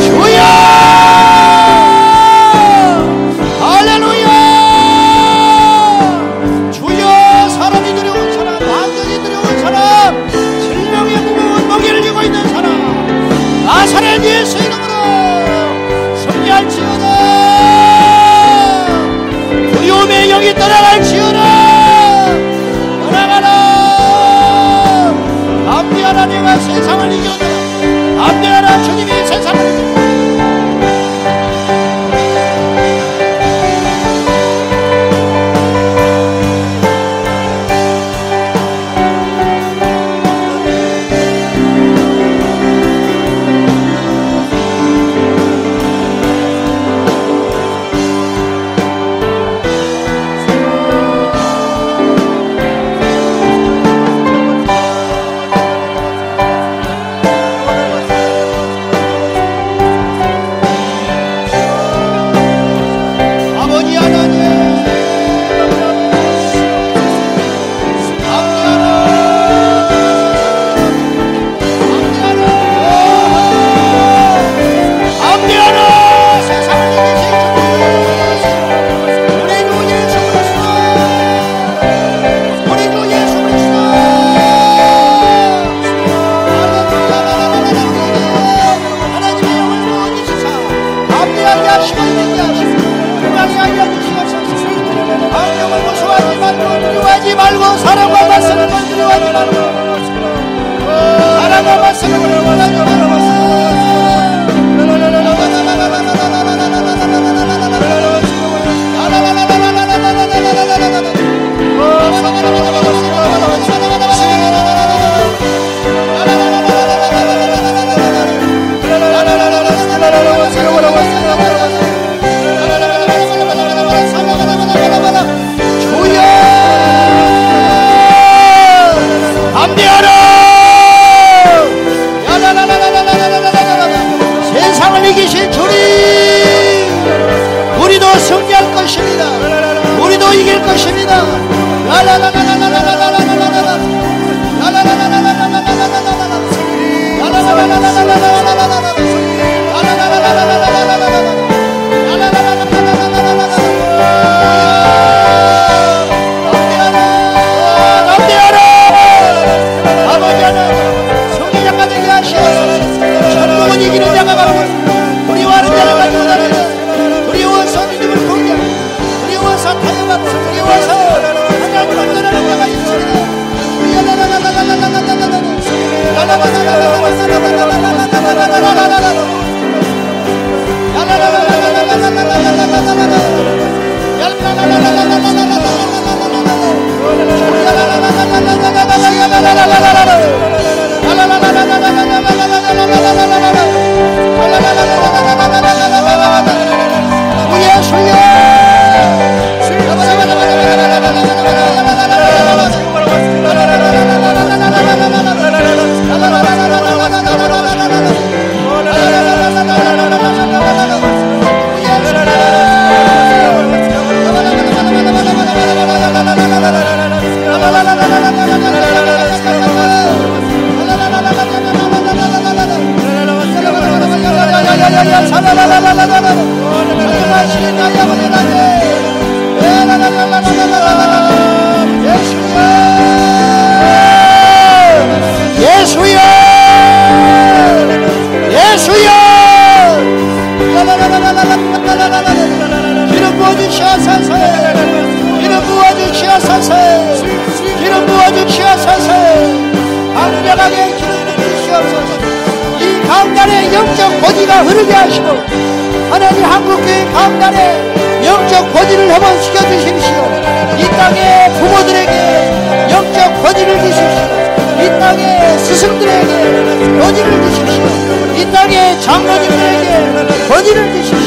주여 할렐루야. 주여 사람이 두려운 사람, 완전히 두려운 사람, 질병의 무거운 멍에를 지고 있는 사람, 나사렛 예수 이름으로 승리할지어다. 두려움의 영이 떠나갈지어다. 떠나가라. 담대하라. 내가 세상을 이겨라. 담대하라. 주님이 세상을 이겨라. 사랑과 말씀을 만들어가지고 사랑과 말씀을 만들어가지고 세상을 이기신 주님, 우리도 승리할 것입니다. 우리도 이길 것입니다. 이기는 자가 바로 두려워하는 자를 가지고 다니는 두려워서 믿음을 공격 두려워서 타협하고 두려워서 하나님 만나는 자가 있습니다. 예수여, 예수여, 기름 부어주시옵소서, 기름 부어주시옵소서, 기름 부어주시옵소서, 강력하게 기름 부어주시옵소서. 이 강단에 영적 고지가 흐르게 하시고 하나님 한국교회 강단에 영적 고지를 한번 시켜주십시오. 이 땅의 부모들에게 영적 고지를 주십시오. 이 땅의 스승들에게 권위를 주십시오. 이 땅의 장로님들에게 권위를 주십시오.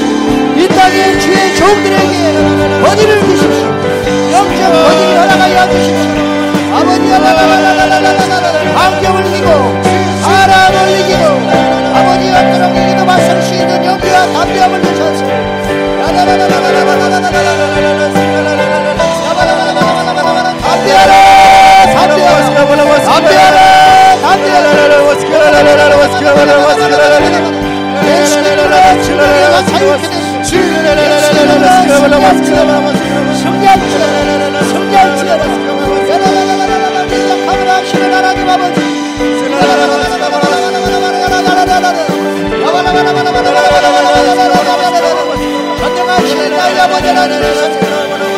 이 땅의 주의 종들에게 권위를 주십시오. 영적 권위를 하나가 주십시오. 아버지 환경을 이기고 사람을 이기고 아버지가 그런 이기도 맞설 수 있는 용기와 담대함을 주셨습니다.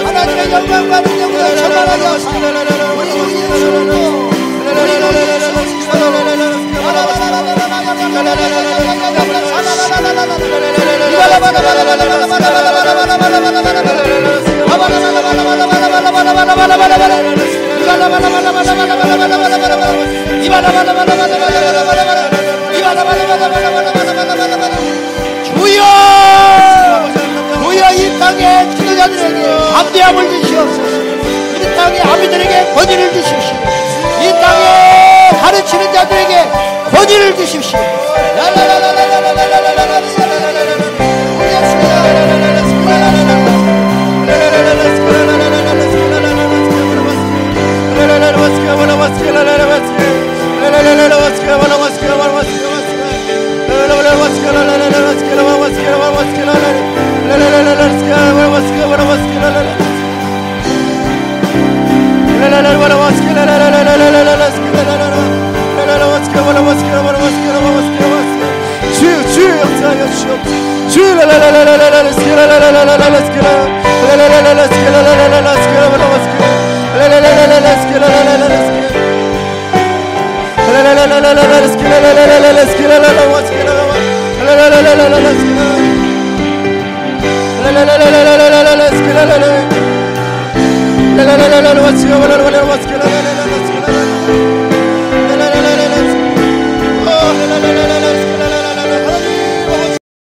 하나님의 영광과 능력으로 충만하게 하소서. 주여, 주여 이 땅의 지도자들에게 담대함을 주시옵소서. 이 땅의 아비들에게 권위를 주십시오. 이 땅에 가르치는 자들에게 권위를 주십시오. Let's get la